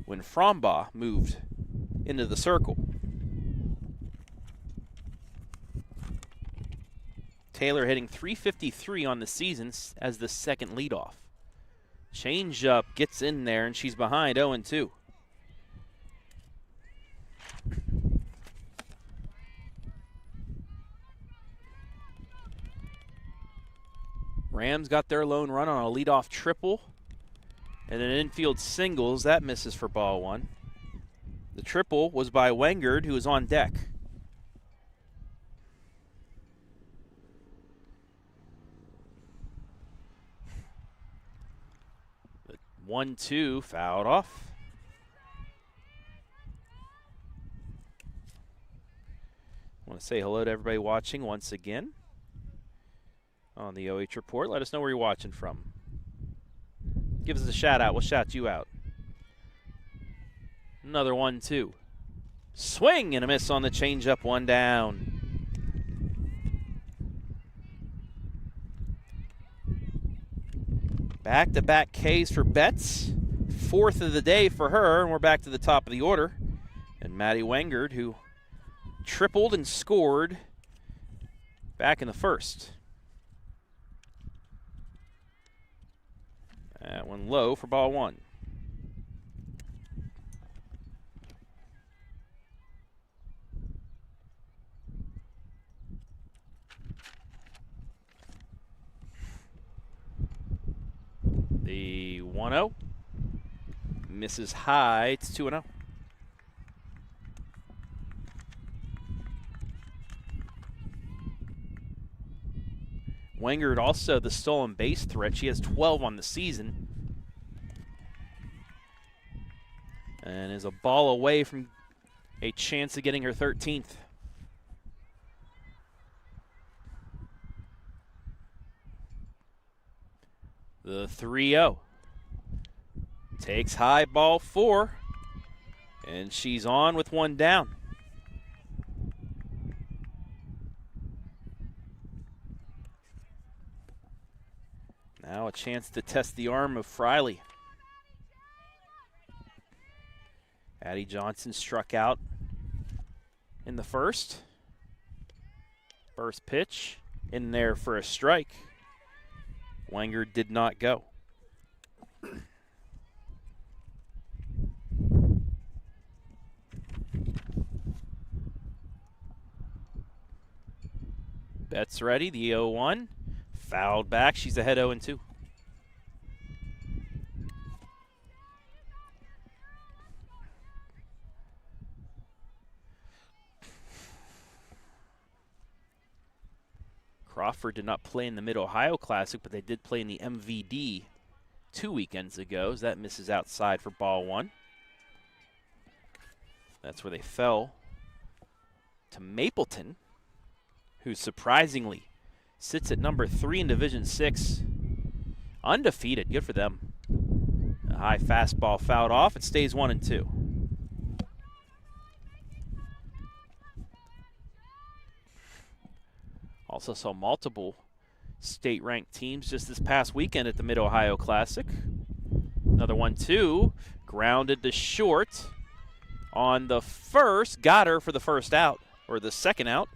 when Frombaugh moved into the circle. Taylor hitting .353 on the season as the second leadoff. Changeup gets in there, and she's behind 0-2. Rams got their lone run on a leadoff triple and an infield singles. That misses for ball one. The triple was by Wengard, who was on deck. The 1-2 fouled off. I want to say hello to everybody watching once again on the OH Report. Let us know where you're watching from. Give us a shout out. We'll shout you out. Another 1-2. Swing and a miss on the changeup, one down. Back-to-back Ks for Betts. Fourth of the day for her, and we're back to the top of the order. And Maddie Wengard, who tripled and scored back in the first. That one low for ball one. The 1-0 misses high. It's 2-0. Wengard also the stolen base threat. She has 12 on the season. And is a ball away from a chance of getting her 13th. The 3-0. Takes high, ball 4. And she's on with one down. Now a chance to test the arm of Friley. Addie Johnson struck out in the first. First pitch in there for a strike. Wengard did not go. Betts ready, the 0-1. Fouled back, she's ahead 0-2. Crawford did not play in the Mid-Ohio Classic, but they did play in the MVD 2 weekends ago. So that misses outside for ball one. That's where they fell to Mapleton, who surprisingly sits at number 3 in Division 6. Undefeated, good for them. A high fastball fouled off. It stays 1-2. Also saw multiple state-ranked teams just this past weekend at the Mid-Ohio Classic. Another 1-2, grounded to short on the first. Got her for the first out, or the second out.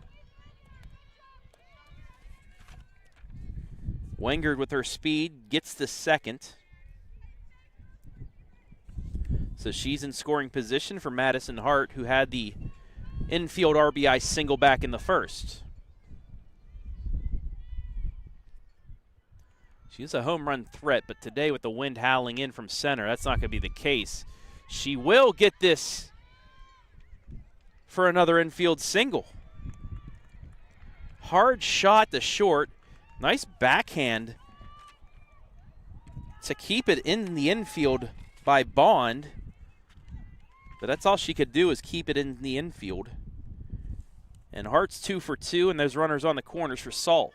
Wengard with her speed gets the second. So she's in scoring position for Madison Hart, who had the infield RBI single back in the first. She's a home run threat, but today with the wind howling in from center, that's not going to be the case. She will get this for another infield single. Hard shot to short. Nice backhand to keep it in the infield by Bond. But that's all she could do, is keep it in the infield. And Hart's 2 for 2, and there's runners on the corners for Saull.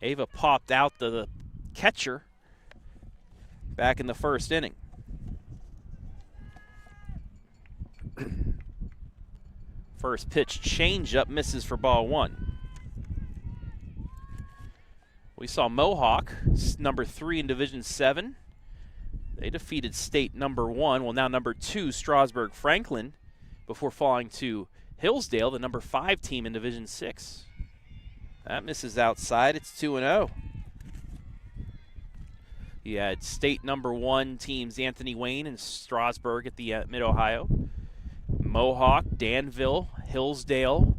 Ava popped out the catcher back in the first inning. First pitch changeup misses for ball 1. We saw Mohawk, number 3 in Division 7. They defeated state number 1, well now number 2, Strasburg Franklin, before falling to Hillsdale, the number 5 team in Division 6. That misses outside. It's 2-0. You had state number 1 teams Anthony Wayne and Strasburg at the Mid-Ohio. Mohawk, Danville, Hillsdale,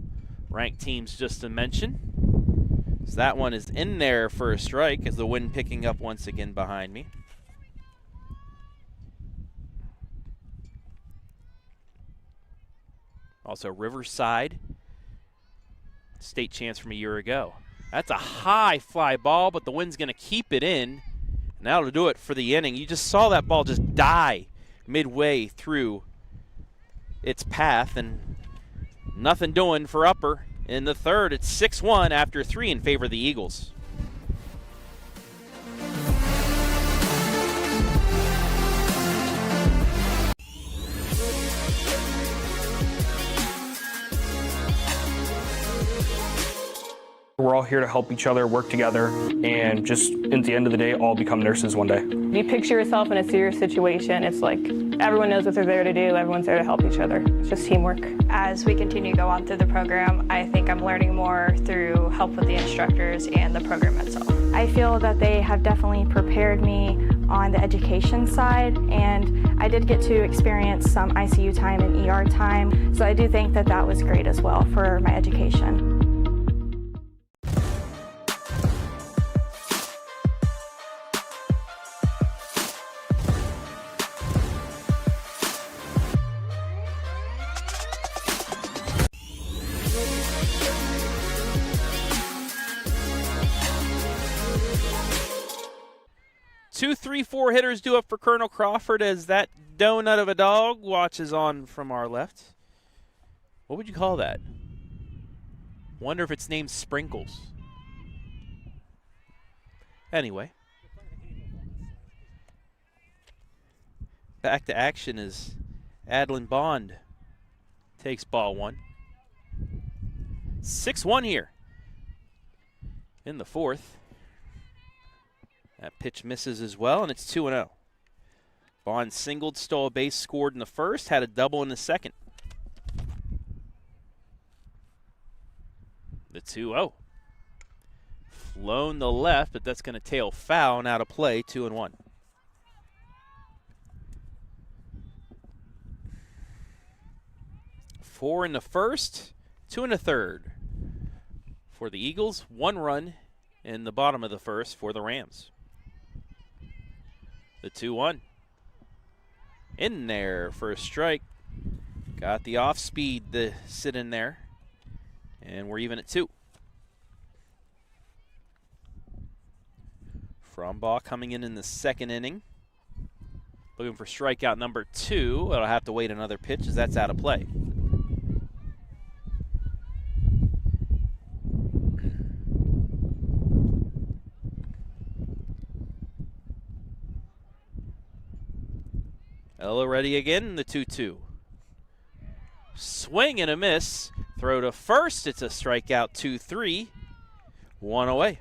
ranked teams just to mention. So that one is in there for a strike as the wind picking up once again behind me. Also Riverside, state champs from a year ago. That's a high fly ball, but the wind's going to keep it in. And that'll do it for the inning. You just saw that ball just die midway through its path, and nothing doing for Upper. In the third, it's 6-1 after 3 in favor of the Eagles. We're all here to help each other, work together, and just at the end of the day, all become nurses one day. If you picture yourself in a serious situation, it's like everyone knows what they're there to do, everyone's there to help each other. It's just teamwork. As we continue to go on through the program, I think I'm learning more through help with the instructors and the program itself. I feel that they have definitely prepared me on the education side, and I did get to experience some ICU time and ER time, so I do think that that was great as well for my education. Two, 3, 4 hitters due up for Colonel Crawford as that donut of a dog watches on from our left. What would you call that? Wonder if it's named Sprinkles. Anyway. Back to action as Adlin Bond takes ball 1. 6-1 here in the fourth. That pitch misses as well, and it's 2-0. Bond singled, stole a base, scored in the first, had a double in the second. The 2-0. Flown the left, but that's going to tail foul and out of play, 2-1. Four in the first, 2 in the third. For the Eagles, 1 run in the bottom of the first for the Rams. The 2-1. In there for a strike. Got the off speed to sit in there. And we're even at 2. Frombaugh coming in the second inning. Looking for strikeout number 2. It'll have to wait another pitch as that's out of play. Ella ready again, the 2-2. Swing and a miss. Throw to first. It's a strikeout, 2-3. 1 away.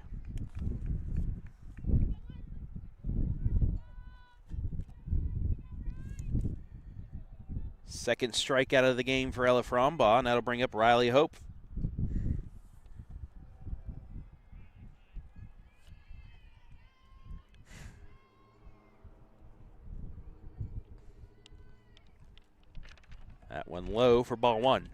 Second strikeout of the game for Ella Frombaugh, and that'll bring up Riley Hope. That one low for ball 1.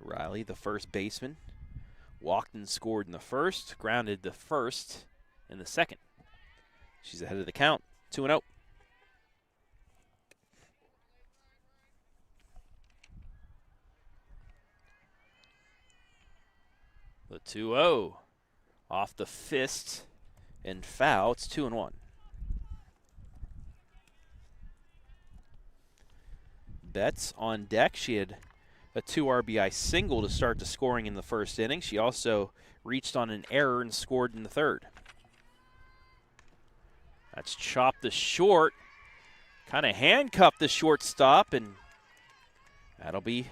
Riley, the first baseman, walked and scored in the first, grounded the first in the second. She's ahead of the count, 2-0. The 2-0. Off the fist and foul. It's 2-1. Betts on deck. She had a 2 RBI single to start the scoring in the first inning. She also reached on an error and scored in the third. That's chopped the short. Kind of handcuffed the shortstop, and that'll be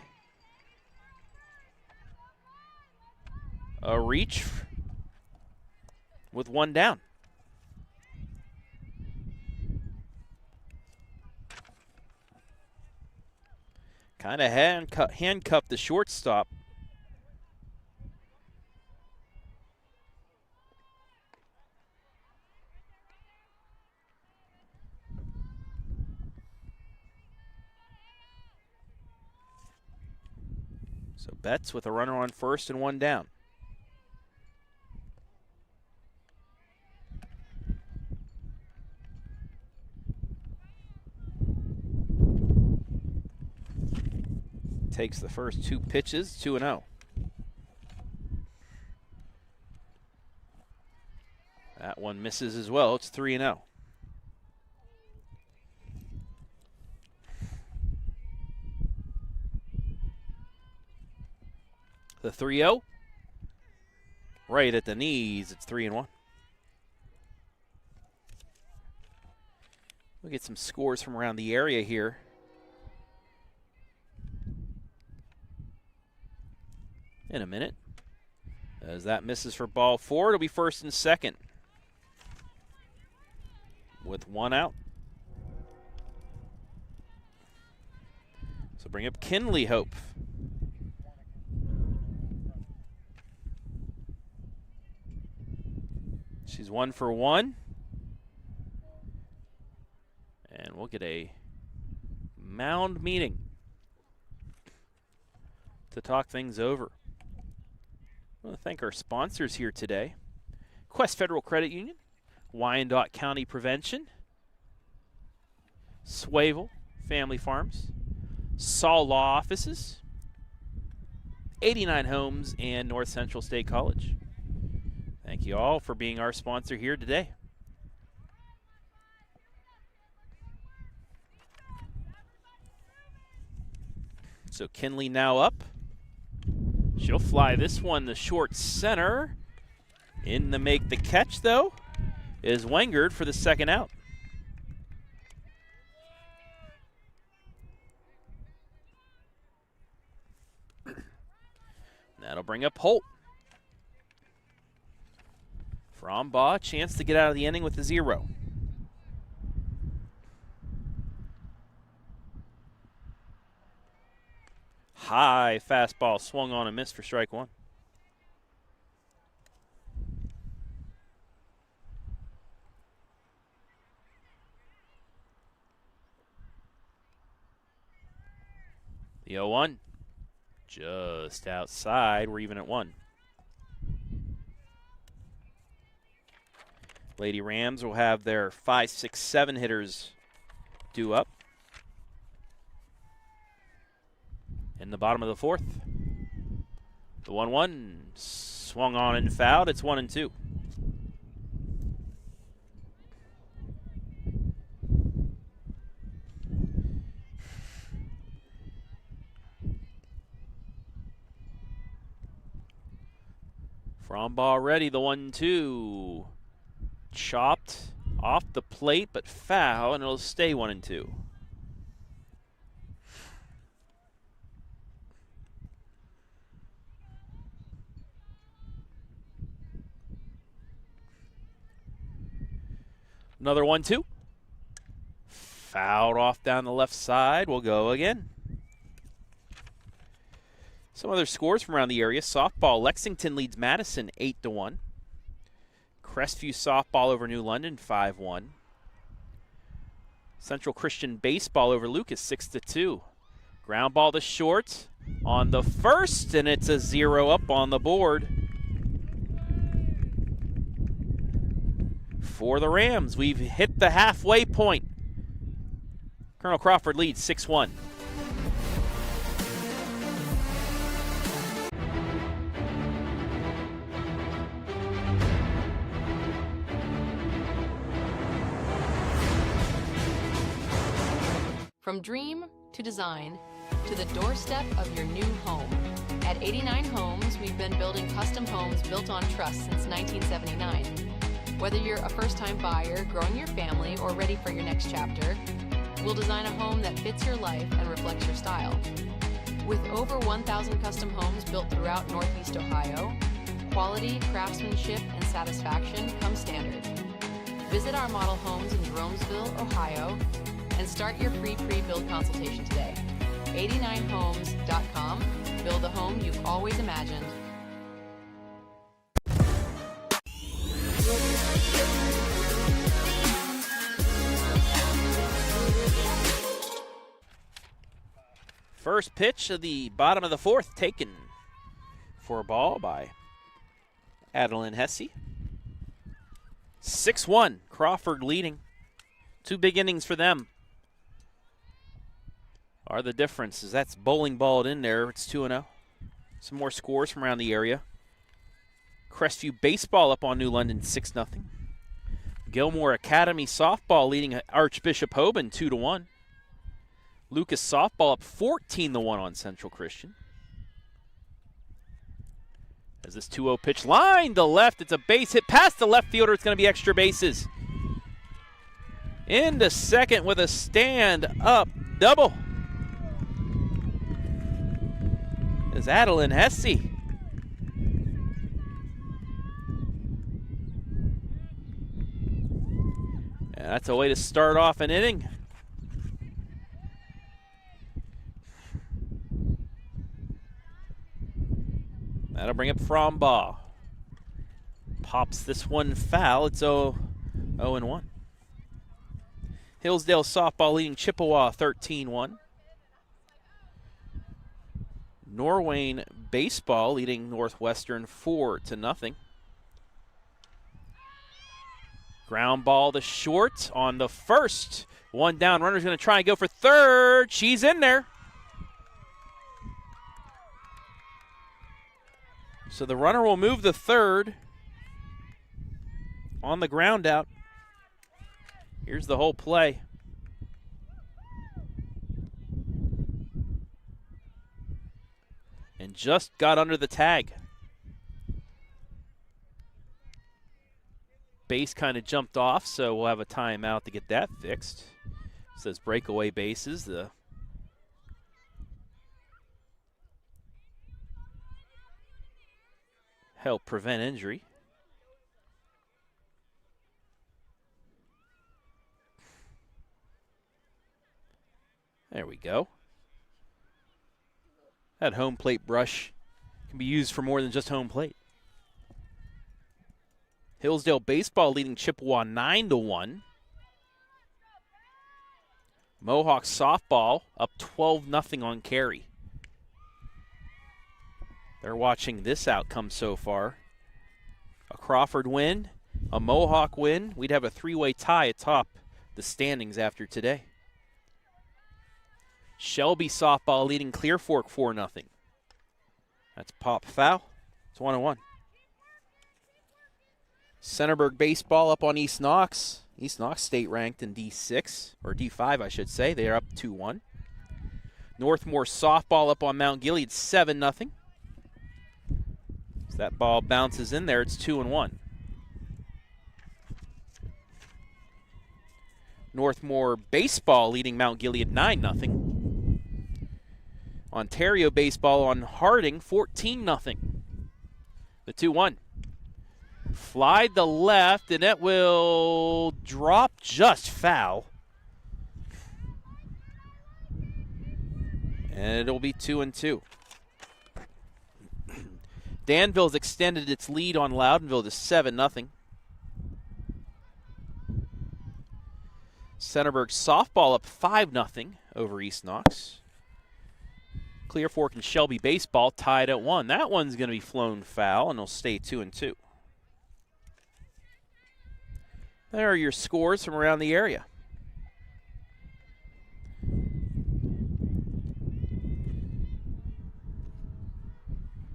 a reach with one down. Kind of handcuffed the shortstop. So Betts with a runner on first and one down. Takes the first 2 pitches, 2-0. That one misses as well. It's 3-0. The 3-0. Right at the knees. It's 3-1. We'll get some scores from around the area here. In a minute. As that misses for ball 4, it'll be first and second. With 1 out. So bring up Kinley Hope. She's 1 for 1. And we'll get a mound meeting to talk things over. I want to thank our sponsors here today. Quest Federal Credit Union, Wyandot County Prevention, Swavel Family Farms, Saull Law Offices, 89 Homes, and North Central State College. Thank you all for being our sponsor here today. So Kinley now up. She'll fly this one to short center. In to make the catch, though, is Wengard for the second out. That'll bring up Holt. Frombaugh, chance to get out of the inning with a 0. High fastball swung on and missed for strike 1. The 0-1 just outside. We're even at 1. Lady Rams will have their 5, 6, 7 hitters due up. In the bottom of the 4th. The 1-1 swung on and fouled. It's 1-2. Frombaugh ready. The 1-2. Chopped off the plate, but foul, and it'll stay 1-2. Another 1-2. Fouled off down the left side. We'll go again. Some other scores from around the area. Softball, Lexington leads Madison 8-1. Crestview softball over New London 5-1. Central Christian baseball over Lucas 6-2. Ground ball to short on the first, and it's a 0 up on the board. For the Rams, we've hit the halfway point. Colonel Crawford leads 6-1. From dream to design to the doorstep of your new home. At 89 Homes, we've been building custom homes built on trust since 1979. Whether you're a first-time buyer, growing your family, or ready for your next chapter, we'll design a home that fits your life and reflects your style. With over 1,000 custom homes built throughout Northeast Ohio, quality, craftsmanship, and satisfaction come standard. Visit our model homes in Jeromesville, Ohio, and start your free pre-build consultation today. 89homes.com. Build the home you've always imagined. First pitch of the bottom of the fourth taken for a ball by Adeline Hesse. 6-1, Crawford leading. 2 big innings for them are the difference, as that's bowling balled in there. It's 2-0. Some more scores from around the area. Crestview Baseball up on New London 6-0. Gilmore Academy Softball leading Archbishop Hoban 2-1. Lucas Softball up 14-1 on Central Christian. As this 2-0 pitch lined to left, it's a base hit past the left fielder. It's going to be extra bases. Into second with a stand-up double is Adeline Hesse. And that's a way to start off an inning. That'll bring up Frombaugh. Pops this one foul. It's 0-1. Hillsdale Softball leading Chippewa 13-1. Norwayne Baseball leading Northwestern 4-0. Ground ball to short on the first. One down. Runner's going to try and go for third. She's in there. So the runner will move to third on the ground out. Here's the whole play. And just got under the tag. Base kind of jumped off, so we'll have a timeout to get that fixed. It says breakaway bases. The help prevent injury. There we go. That home plate brush can be used for more than just home plate. Hillsdale Baseball leading Chippewa 9-1. Mohawk Softball up 12-0 on Cary. They're watching this outcome so far. A Crawford win, a Mohawk win. We'd have a 3-way tie atop the standings after today. Shelby Softball leading Clear Fork 4-0. That's pop foul. It's 1-1. Centerburg Baseball up on East Knox. East Knox state ranked in D6, or D5 I should say. They are up 2-1. Northmore Softball up on Mount Gilead 7-0. As that ball bounces in there, it's 2-1. Northmore Baseball leading Mount Gilead 9-0. Ontario Baseball on Harding 14-0. The 2-1. Fly to left, and it will drop just foul. And it'll be 2-2. Danville's extended its lead on Loudonville to 7-0. Centerburg Softball up 5-0 over East Knox. Clear Fork and Shelby Baseball tied at 1. That one's going to be flown foul, and it'll stay 2-2. There are your scores from around the area.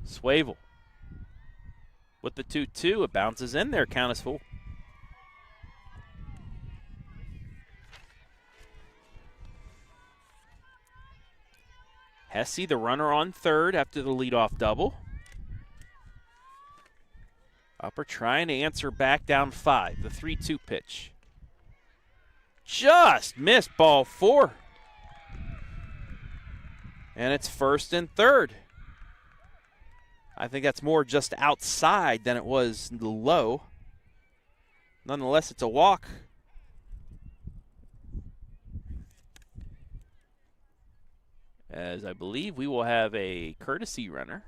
Swavel with the 2-2. It bounces in there. Count is full. Hesse, the runner on third after the leadoff double. Upper trying to answer back down 5, the 3-2 pitch. Just missed ball 4. And it's first and third. I think that's more just outside than it was low. Nonetheless, it's a walk. As I believe we will have a courtesy runner.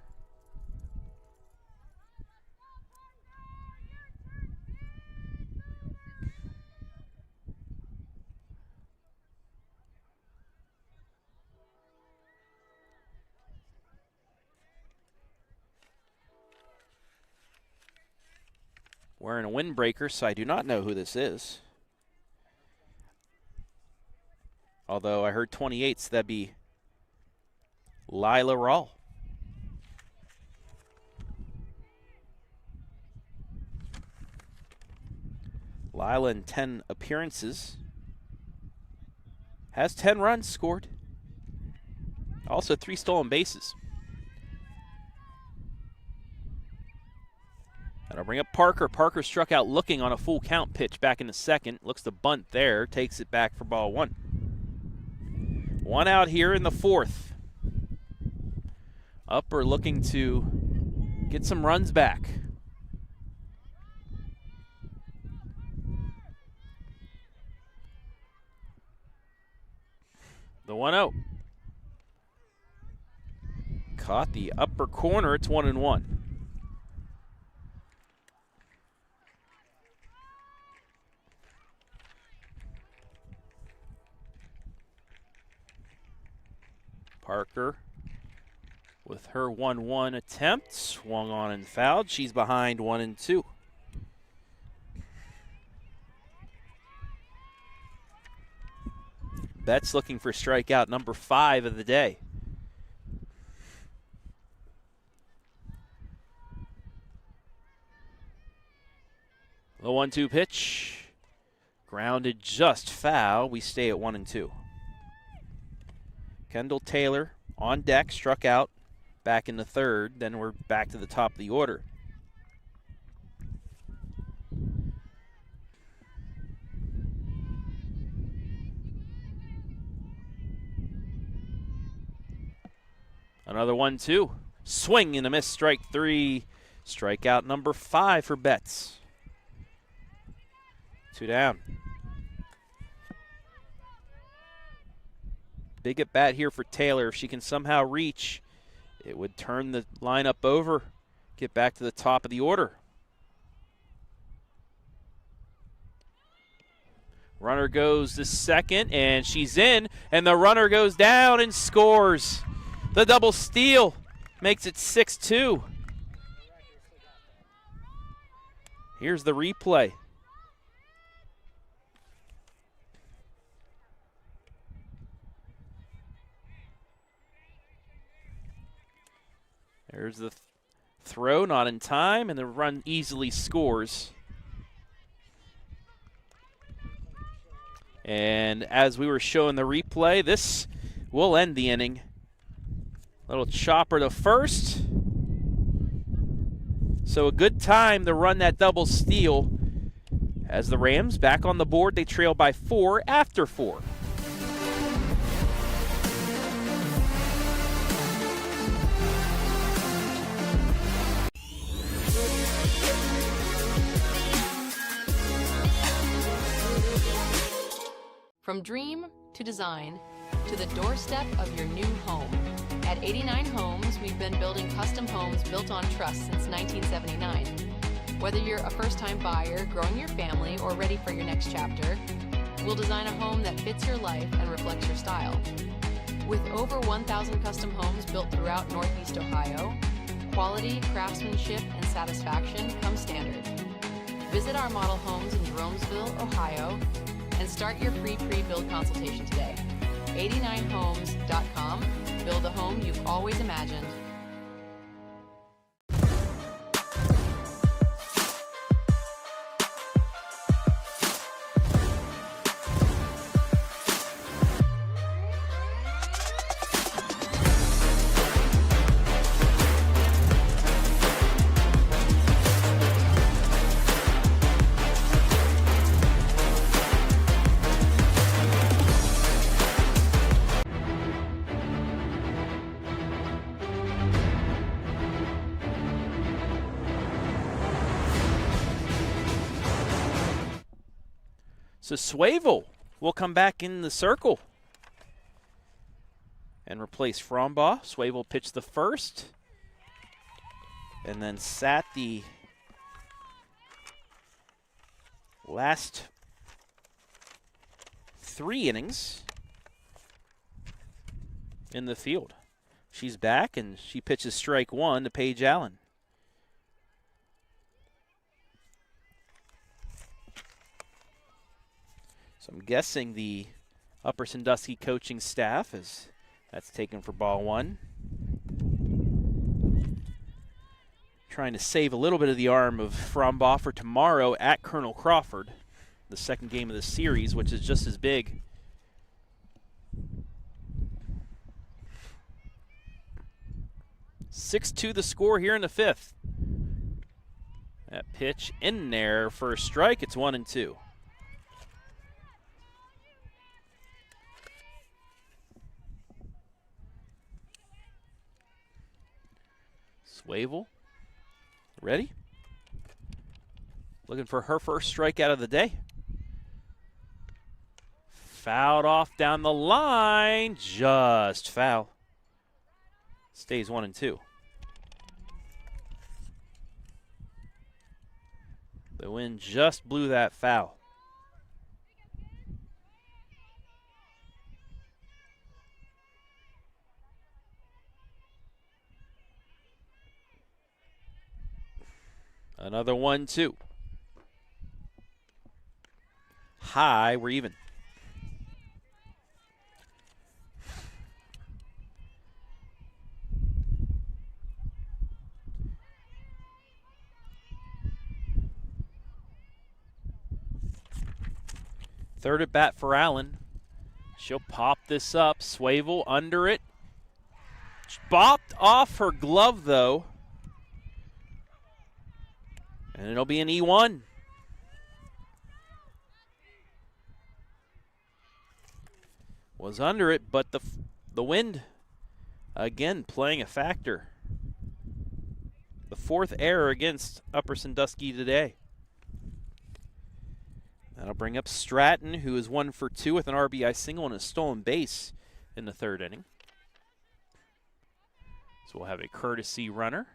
Wearing a windbreaker, so I do not know who this is. Although I heard 28, so that'd be Lila Rawl. Lila in 10 appearances. Has 10 runs scored. Also 3 stolen bases. That'll bring up Parker. Parker struck out looking on a full count pitch back in the second. Looks to bunt there. Takes it back for ball 1. 1 out here in the 4th. Upper looking to get some runs back. The 1-0. Caught the upper corner. It's 1-1. Parker with her 1-1 attempt, swung on and fouled. She's behind 1-2. Betts looking for strikeout number 5 of the day. The 1-2 pitch, grounded just foul. We stay at 1-2. Kendall Taylor on deck, struck out back in the third. Then we're back to the top of the order. Another 1-2. Swing and a miss, strike 3. Strikeout number 5 for Betts. 2 down. Big at bat here for Taylor. If she can somehow reach, it would turn the lineup over, get back to the top of the order. Runner goes to second, and she's in, and the runner goes down and scores. The double steal makes it 6-2. Here's the replay. There's the throw, not in time, and the run easily scores. And as we were showing the replay, this will end the inning. Little chopper to first. So a good time to run that double steal. As the Rams back on the board, they trail by 4 after 4. From dream to design to the doorstep of your new home. At 89 Homes, we've been building custom homes built on trust since 1979. Whether you're a first-time buyer, growing your family, or ready for your next chapter, we'll design a home that fits your life and reflects your style. With over 1,000 custom homes built throughout Northeast Ohio, quality, craftsmanship, and satisfaction come standard. Visit our model homes in Jeromesville, Ohio, and start your free pre-build consultation today. 89homes.com. Build a home you've always imagined. So Swavel will come back in the circle and replace Frombaugh. Swavel pitched the first and then sat the last 3 innings in the field. She's back, and she pitches strike 1 to Paige Allen. So I'm guessing the Upper Sandusky coaching staff is that's taken for ball 1. Trying to save a little bit of the arm of Frombaugh for tomorrow at Colonel Crawford, the second game of the series, which is just as big. (6-2) the score here in the 5th. That pitch in there for a strike. It's 1-2. Swavel, ready? Looking for her first strikeout of the day. Fouled off down the line, just foul. Stays 1-2. The wind just blew that foul. Another 1-2. High, we're even. Third at bat for Allen. She'll pop this up. Swavel under it. Bopped off her glove, though. And it'll be an E1. Was under it, but the wind, again, playing a factor. The 4th error against Upper Sandusky today. That'll bring up Stratton, who is 1 for 2 with an RBI single and a stolen base in the 3rd inning. So we'll have a courtesy runner.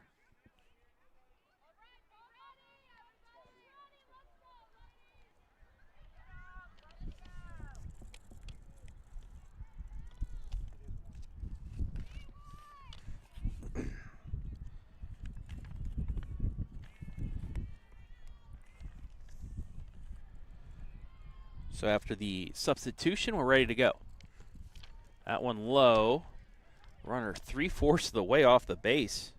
So after the substitution, we're ready to go. That one low. Runner 3/4 of the way off the base.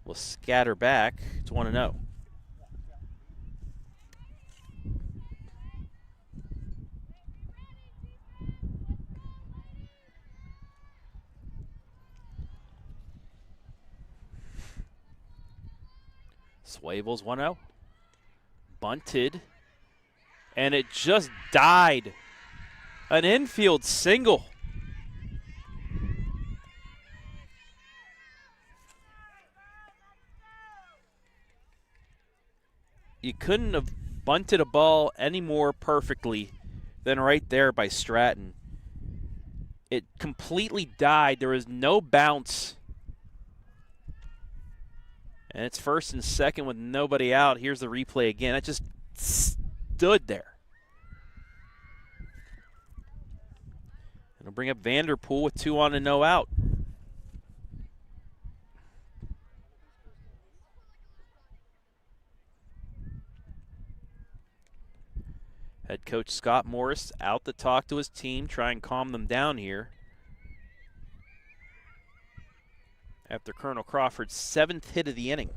Will scatter back. It's 1-0. Swavel's 1-0. Bunted. And it just died. An infield single. You couldn't have bunted a ball any more perfectly than right there by Stratton. It completely died. There was no bounce. And it's 1st and 2nd with nobody out. Here's the replay again. It just stood there. It'll bring up Vanderpool with 2 on and no out. Head coach Scott Morris out to talk to his team, try and calm them down here. After Colonel Crawford's 7th hit of the inning.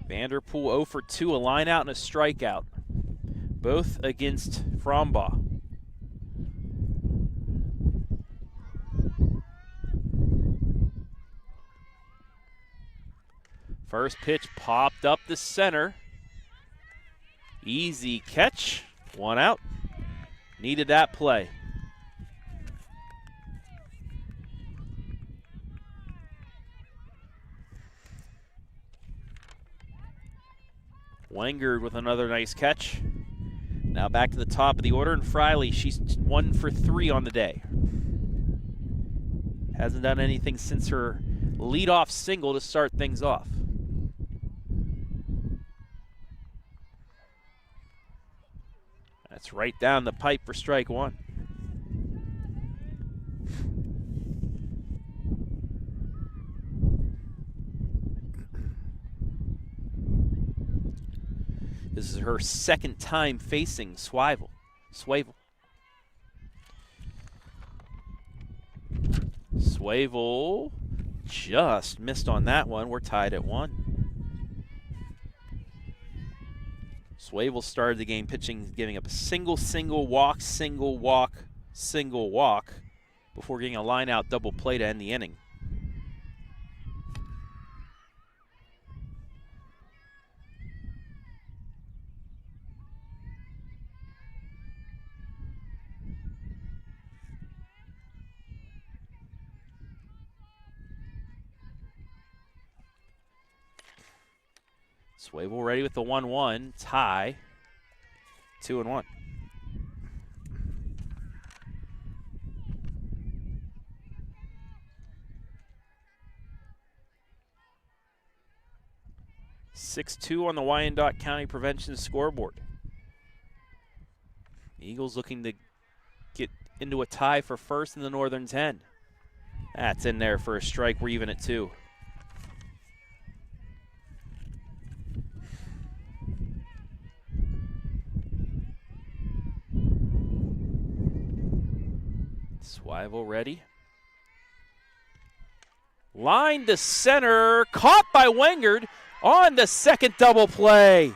Vanderpool 0 for 2, a line out and a strikeout. Both against Frombaugh. First pitch popped up the center. Easy catch. 1 out. Needed that play. Wyandot with another nice catch. Now back to the top of the order, and Friley, she's 1 for 3 on the day. Hasn't done anything since her leadoff single to start things off. That's right down the pipe for strike one. This is her second time facing Swavel. Swavel just missed on that one. We're tied at 1. Swavel started the game pitching, giving up a single walk, before getting a line-out double play to end the inning. Swavel ready with the 1-1 tie, 2-1. (6-2) on the Wyandot County Prevention scoreboard. Eagles looking to get into a tie for first in the Northern 10. That's in there for a strike. We're even at 2. Swavel ready. Line to center, caught by Wyandot on the second double play.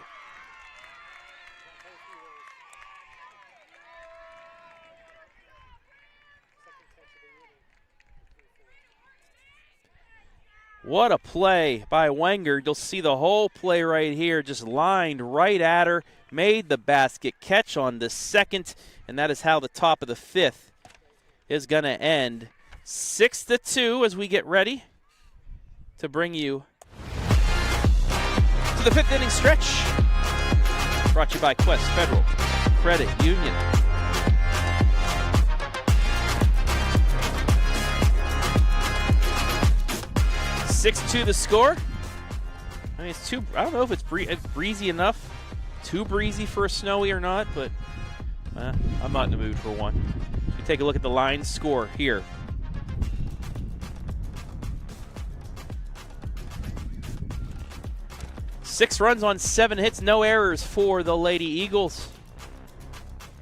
What a play by Wyandot. You'll see the whole play right here, just lined right at her, made the basket catch on the second, and that is how the top of the 5th is going to end 6-2 as we get ready to bring you to the 5th inning stretch. Brought to you by Quest Federal Credit Union. (6-2) the score. I mean, it's too. I don't know if it's breezy enough. Too breezy for a snowy or not, but I'm not in the mood for one. We take a look at the line score here. Six runs on 7 hits, no errors for the Lady Eagles.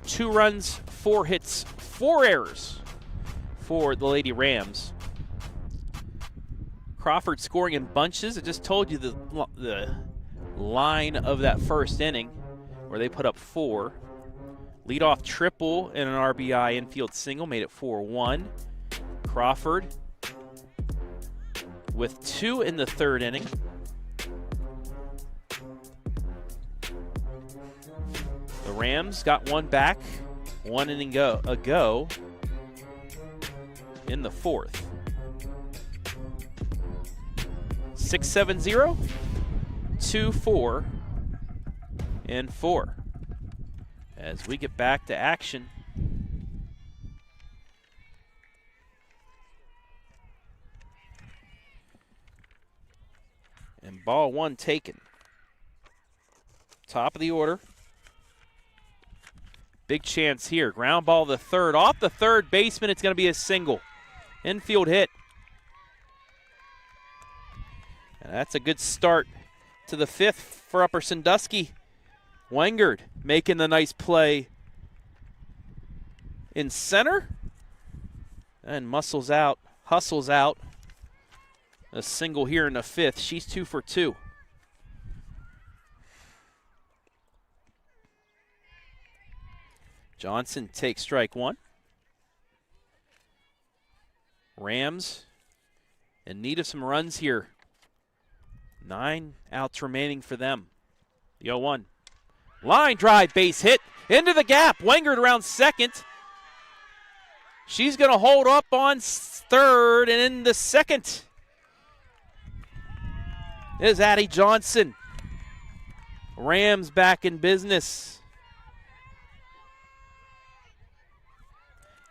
2 runs, 4 hits, 4 errors for the Lady Rams. Crawford scoring in bunches. I just told you the line of that first inning where they put up 4. Leadoff triple and an RBI infield single made it 4-1. Crawford with 2 in the 3rd inning. The Rams got 1 back, 1 inning ago in the 4th. 6-7-0, 2-4, and 4. As we get back to action. And ball 1 taken. Top of the order. Big chance here. Ground ball to third. Off the third baseman, it's going to be a single. Infield hit. And that's a good start to the 5th for Upper Sandusky. Wyandot making the nice play in center. And hustles out a single here in the 5th. She's 2 for 2. Johnson takes strike 1. Rams in need of some runs here. 9 outs remaining for them. The 0-1. Line drive, base hit into the gap. Wyandot around second. She's going to hold up on third, and in the second is Addie Johnson. Rams back in business.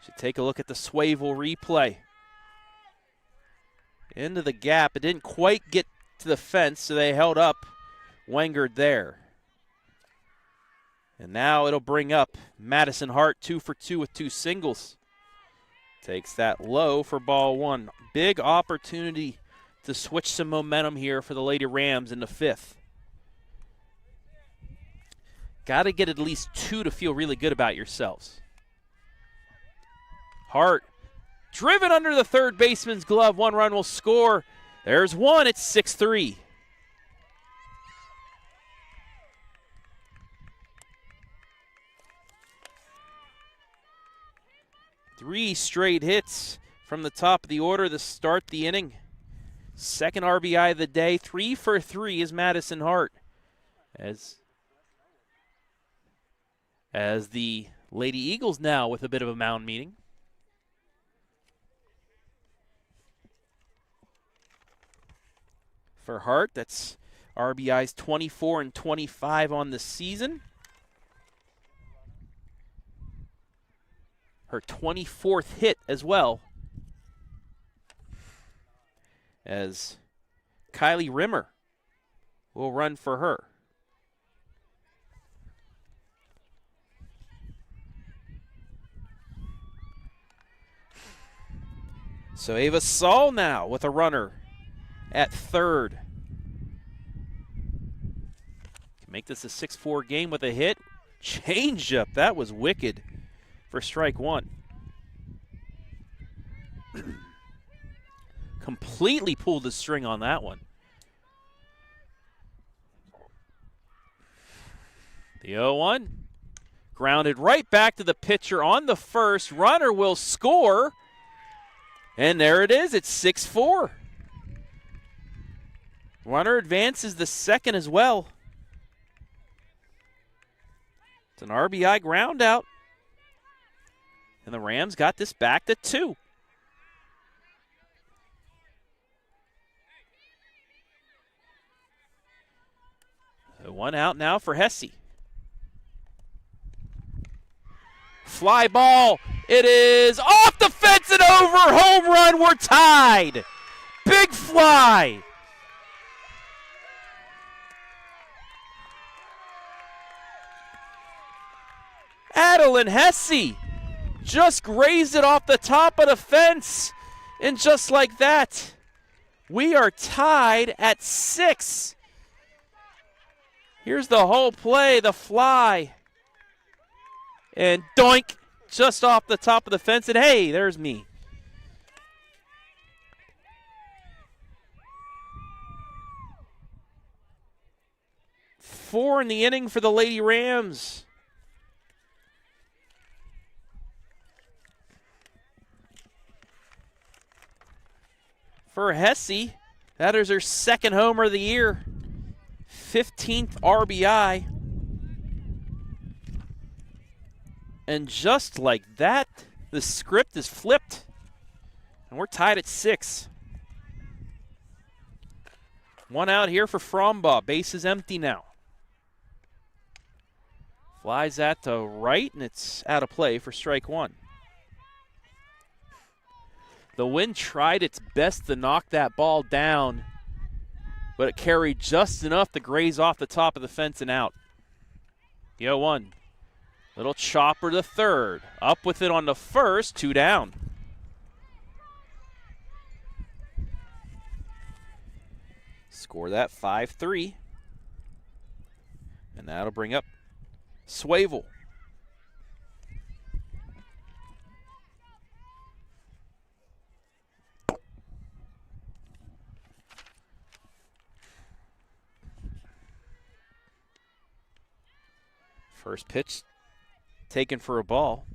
Should take a look at the Swavel replay. Into the gap. It didn't quite get to the fence, so they held up Wyandot there. And now it'll bring up Madison Hart, 2 for 2 with 2 singles. Takes that low for ball 1. Big opportunity to switch some momentum here for the Lady Rams in the 5th. Got to get at least 2 to feel really good about yourselves. Hart driven under the third baseman's glove. 1 run will score. There's 1. It's 6-3. Three straight hits from the top of the order to start the inning. Second RBI of the day. 3 for 3 is Madison Hart. As the Lady Eagles now with a bit of a mound meeting. For Hart, that's RBIs 24 and 25 on the season. Her 24th hit as well. As Kylie Rimmer will run for her. So Ava Saull now with a runner at third. Can make this a 6-4 game with a hit. Changeup, that was wicked for strike 1. Completely pulled the string on that one. The 0-1. Grounded right back to the pitcher on the first. Runner will score. And there it is. It's 6-4. Runner advances the second as well. It's an RBI ground out. And the Rams got this back to 2. So 1 out now for Hesse. Fly ball. It is off the fence and over. Home run. We're tied. Big fly. Adeline Hesse just grazed it off the top of the fence. And just like that, we are tied at 6. Here's the whole play, the fly. And doink, just off the top of the fence. And hey, there's me. Four in the inning for the Lady Rams. For Hesse, that is her second homer of the year. 15th RBI. And just like that, the script is flipped. And we're tied at 6. 1 out here for Frombaugh. Base is empty now. Flies that to right, and it's out of play for strike 1. The wind tried its best to knock that ball down, but it carried just enough to graze off the top of the fence and out. The 0-1. Little chopper to third. Up with it on the first, 2 down. Score that 5-3. And that'll bring up Swavel. First pitch taken for a ball.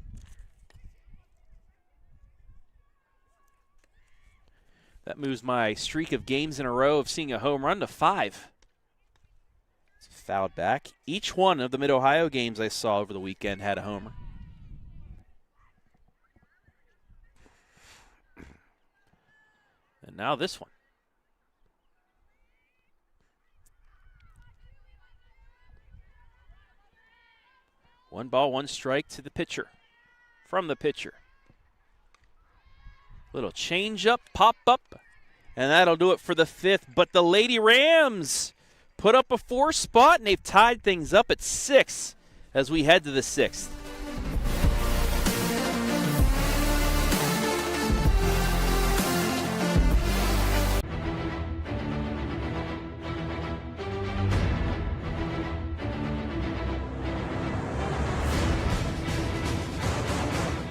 That moves my streak of games in a row of seeing a home run to 5. It's fouled back. Each one of the Mid-Ohio games I saw over the weekend had a homer. And now this one. 1 ball, 1 strike to the pitcher. From the pitcher. Little change up, pop up, and that'll do it for the 5th. But the Lady Rams put up a 4 spot, and they've tied things up at 6 as we head to the 6th.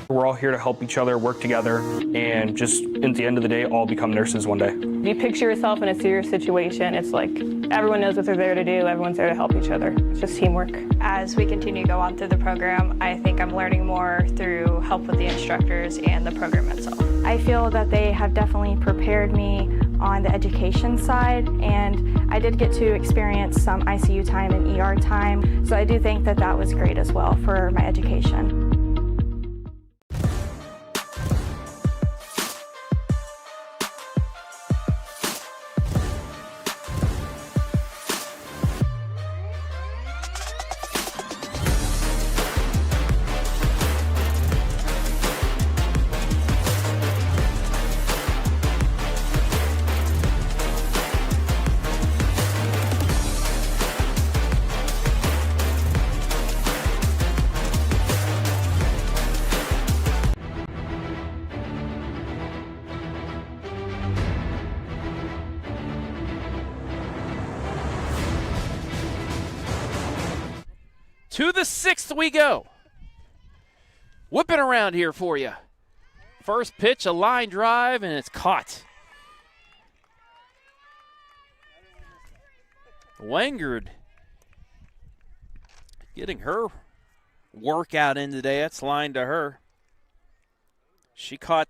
We're all here to help each other, work together, and just at the end of the day, all become nurses one day. You picture yourself in a serious situation, it's like everyone knows what they're there to do, everyone's there to help each other. It's just teamwork. As we continue to go on through the program, I think I'm learning more through help with the instructors and the program itself. I feel that they have definitely prepared me on the education side, and I did get to experience some ICU time and ER time, so I do think that that was great as well for my education. To the 6th we go. Whipping around here for you. First pitch, a line drive, and it's caught. Wangard getting her workout in today. That's line to her. She caught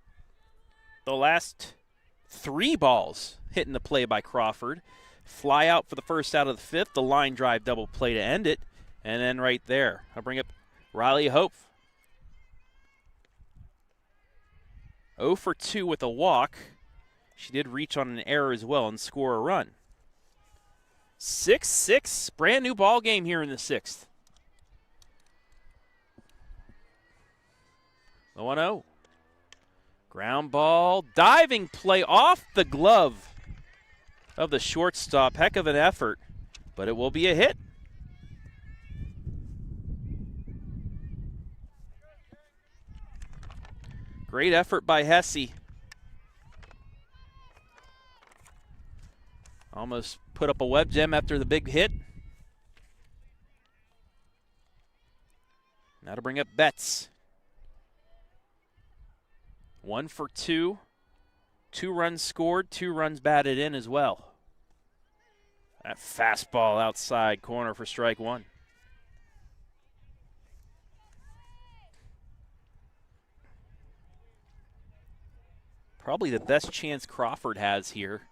the last 3 balls hitting the play by Crawford. Fly out for the first out of the 5th. The line drive double play to end it. And then right there, I'll bring up Riley Hope. 0 for 2 with a walk. She did reach on an error as well and score a run. 6-6, brand new ball game here in the 6th. The 1-0. Ground ball, diving play off the glove of the shortstop. Heck of an effort, but it will be a hit. Great effort by Hesse. Almost put up a web gem after the big hit. Now to bring up Betts. 1 for 2. 2 runs scored, 2 runs batted in as well. That fastball outside corner for strike 1. Probably the best chance Crawford has here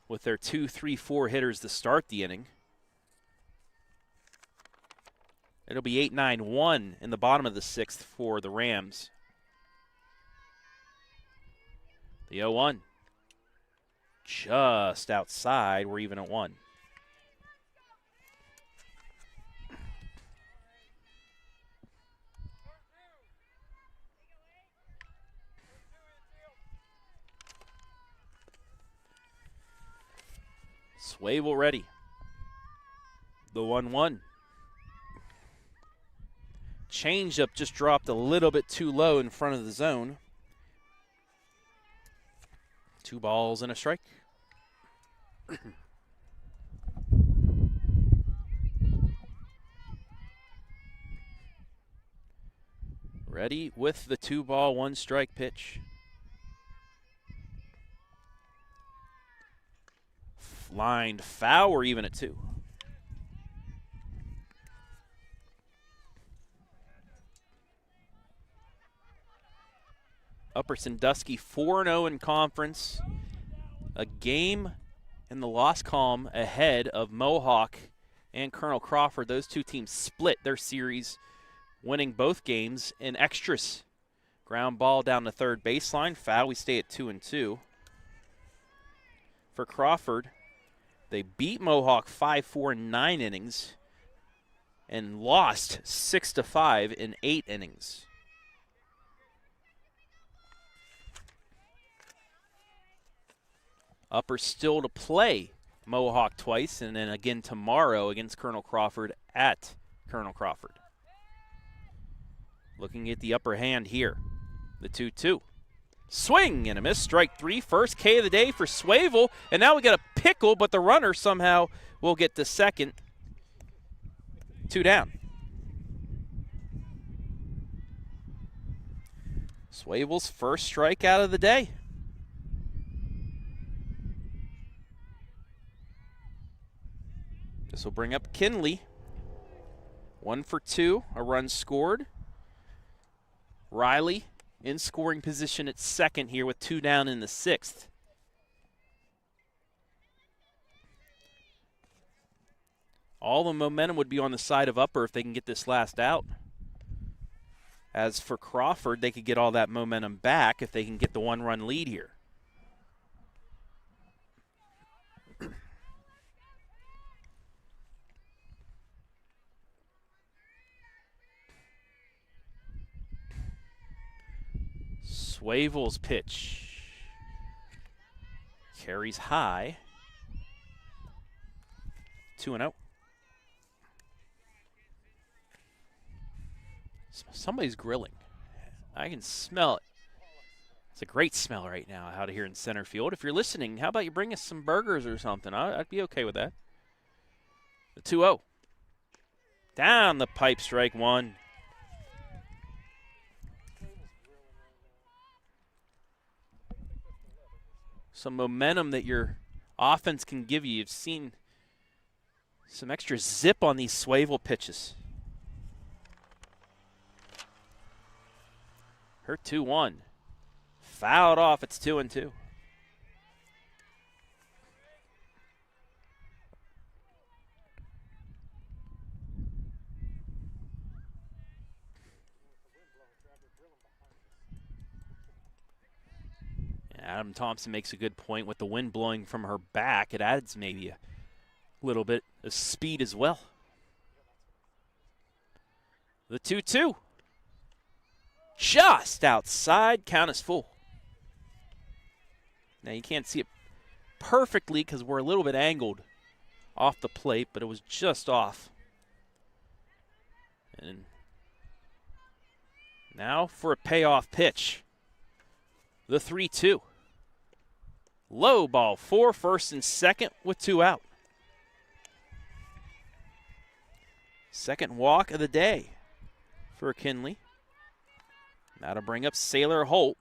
with their 2, 3, 4 hitters to start the inning. It'll be 8-9-1 in the bottom of the 6th for the Rams. The 0-1. Just outside. We're even at 1. Swavel ready. The 1-1. Changeup just dropped a little bit too low in front of the zone. 2 balls and a strike. Ready with the 2 ball, 1 strike pitch. Lined foul or even at 2. Upper Sandusky 4-0 in conference. A game in the loss column ahead of Mohawk and Colonel Crawford. Those 2 teams split their series, winning both games in extras. Ground ball down the 3rd baseline. Foul. We stay at 2-2. For Crawford, they beat Mohawk 5-4 in 9 innings. and lost 6-5 in 8 innings. Upper still to play Mohawk twice, and then again tomorrow against Colonel Crawford at Colonel Crawford. Looking at the upper hand here, the 2-2. Swing and a miss, strike 3, first K of the day for Swavel, and now we got a pickle, but the runner somehow will get to second. 2 down. Swavel's first strikeout of the day. This will bring up Kinley. 1 for 2, a run scored. Riley in scoring position at second here with 2 down in the 6th. All the momentum would be on the side of Upper if they can get this last out. As for Crawford, they could get all that momentum back if they can get the 1-run lead here. Swavel's pitch carries high. 2-0. Somebody's grilling. I can smell it. It's a great smell right now out here in center field. If you're listening, how about you bring us some burgers or something? I'd be okay with that. The 2-0. Down the pipe, strike 1. Some momentum that your offense can give you. You've seen some extra zip on these Swavel pitches. Her 2-1. Fouled off. It's 2-2. Adam Thompson makes a good point with the wind blowing from her back. It adds maybe a little bit of speed as well. The 2-2. Just outside. Count is full. Now you can't see it perfectly because we're a little bit angled off the plate, but it was just off. And now for a payoff pitch. The 3-2. Low ball 4, first and second with 2 out. Second walk of the day for Kinley. Now to bring up Sailor Holt.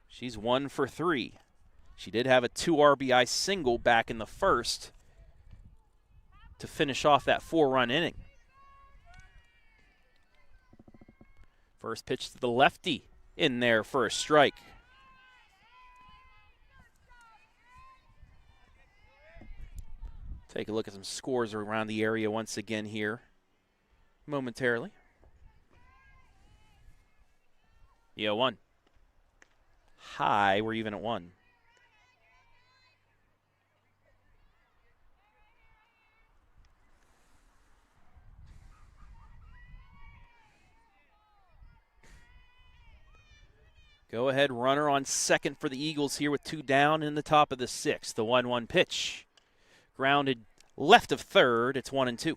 She's 1 for 3. She did have a 2 RBI single back in the first to finish off that 4-run inning. First pitch to the lefty in there for a strike. Take a look at some scores around the area once again here momentarily. Yeah, 1. High, we're even at 1. Go ahead, runner on second for the Eagles here with 2 down in the top of the 6th. The 1-1 pitch. Grounded left of third. It's 1-2.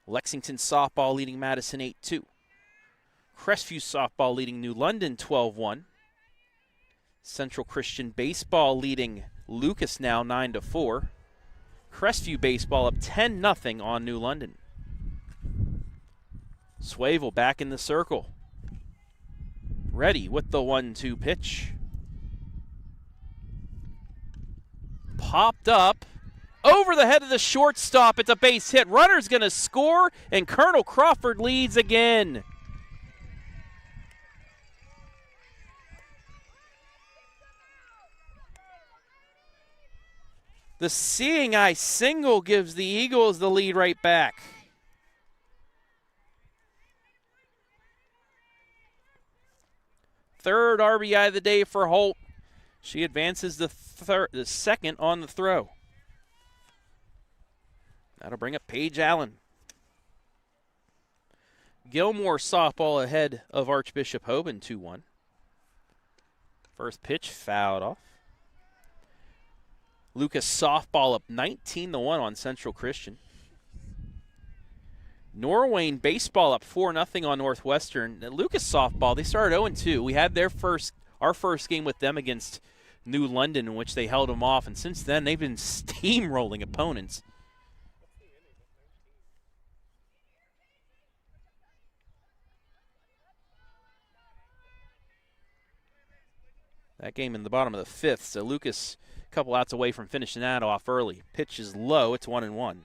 Lexington softball leading Madison 8-2. Crestview softball leading New London 12-1. Central Christian baseball leading Lucas now 9-4. Crestview baseball up 10-0 on New London. Swavel back in the circle. Ready with the 1-2 pitch. Popped up over the head of the shortstop. It's a base hit. Runner's going to score, and Colonel Crawford leads again. The seeing eye single gives the Eagles the lead right back. Third RBI of the day for Holt. She advances the second on the throw. That'll bring up Paige Allen. Gilmore softball ahead of Archbishop Hoban 2-1. First pitch fouled off. Lucas softball up 19-1 on Central Christian. Norwayne baseball up 4-0 on Northwestern. Lucas softball, they started 0-2. We had our first game with them against New London, in which they held them off, and since then they've been steamrolling opponents. That game in the bottom of the fifth, so Lucas a couple outs away from finishing that off early. Pitch is low, it's 1-1.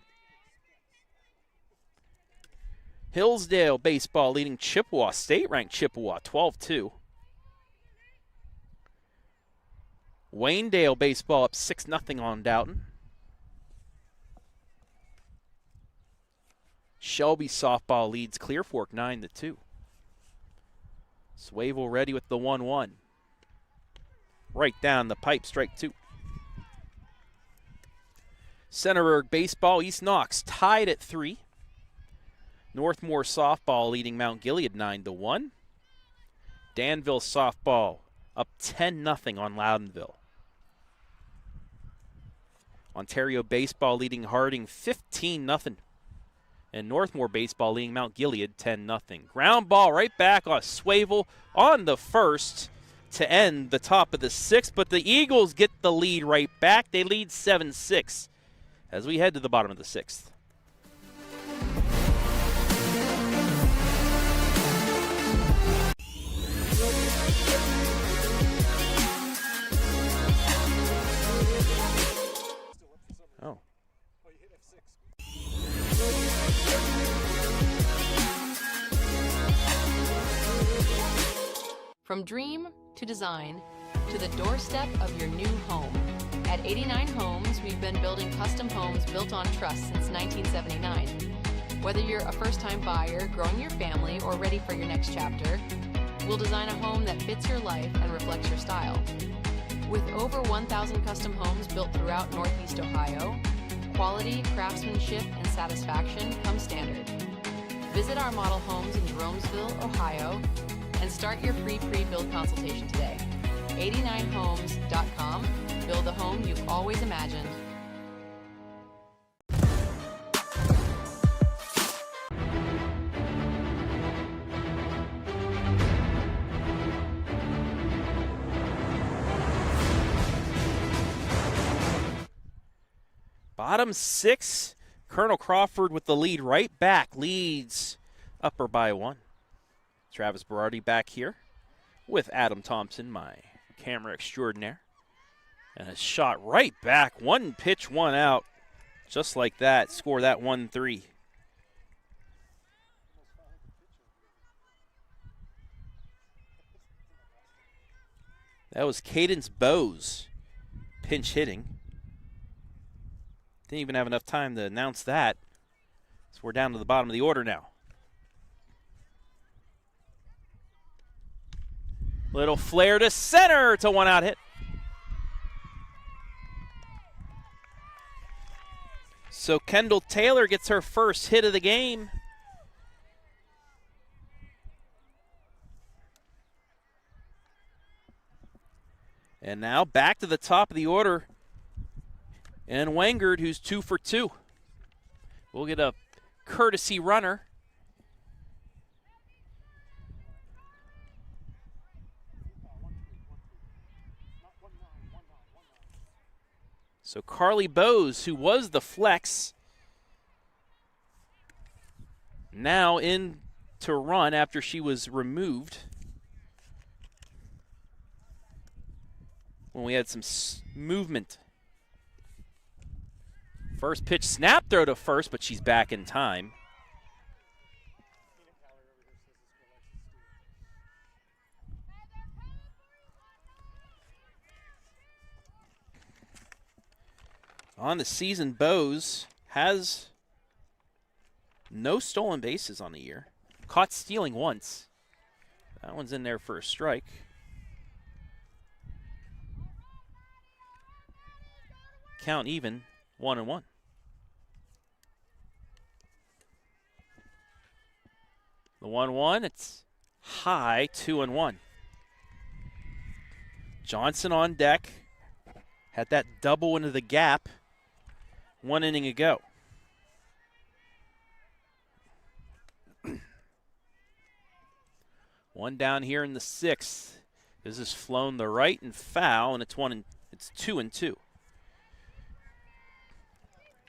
Hillsdale baseball leading Chippewa, state-ranked Chippewa, 12-2. Waynedale baseball up 6-0 on Downton. Shelby softball leads Clear Fork 9-2. Swavel ready with the 1-1. Right down the pipe, strike 2. Centerburg baseball, East Knox tied at 3. Northmore softball leading Mount Gilead 9-1. Danville softball up 10-0 on Loudonville. Ontario baseball leading Harding 15-0. And Northmore baseball leading Mount Gilead 10-0. Ground ball right back on Swavel on the first to end the top of the sixth, but the Eagles get the lead right back. They lead 7-6 as we head to the bottom of the sixth. Oh. From dream to design to the doorstep of your new home. At 89 Homes, we've been building custom homes built on trust since 1979. Whether you're a first-time buyer, growing your family, or ready for your next chapter, we'll design a home that fits your life and reflects your style. With over 1,000 custom homes built throughout Northeast Ohio, quality, craftsmanship, and satisfaction come standard. Visit our model homes in Jeromesville, Ohio, and start your free pre-build consultation today. 89homes.com. Build the home you've always imagined. Bottom six, Colonel Crawford with the lead right back, leads Upper by 1. Travis Berardi back here with Adam Thompson, my camera extraordinaire. And a shot right back, one pitch, one out. Just like that, score that 1-3. That was Cadence Bowes pinch hitting. Didn't even have enough time to announce that. So we're down to the bottom of the order now. Little flare to center to one out hit. So Kendall Taylor gets her first hit of the game. And now back to the top of the order. And Wangard, who's 2 for 2. We'll get a courtesy runner. So Carly Bowes, who was the flex, now in to run after she was removed when we had some movement. First pitch snap throw to first, but she's back in time. On the season, Bowes has no stolen bases on the year. Caught stealing once. That one's in there for a strike. Count even, 1-1. The 1-1, it's high, 2-1. Johnson on deck. Had that double into the gap 1 inning ago. One down here in the 6th. This is flown the right and foul, and it's 2-2.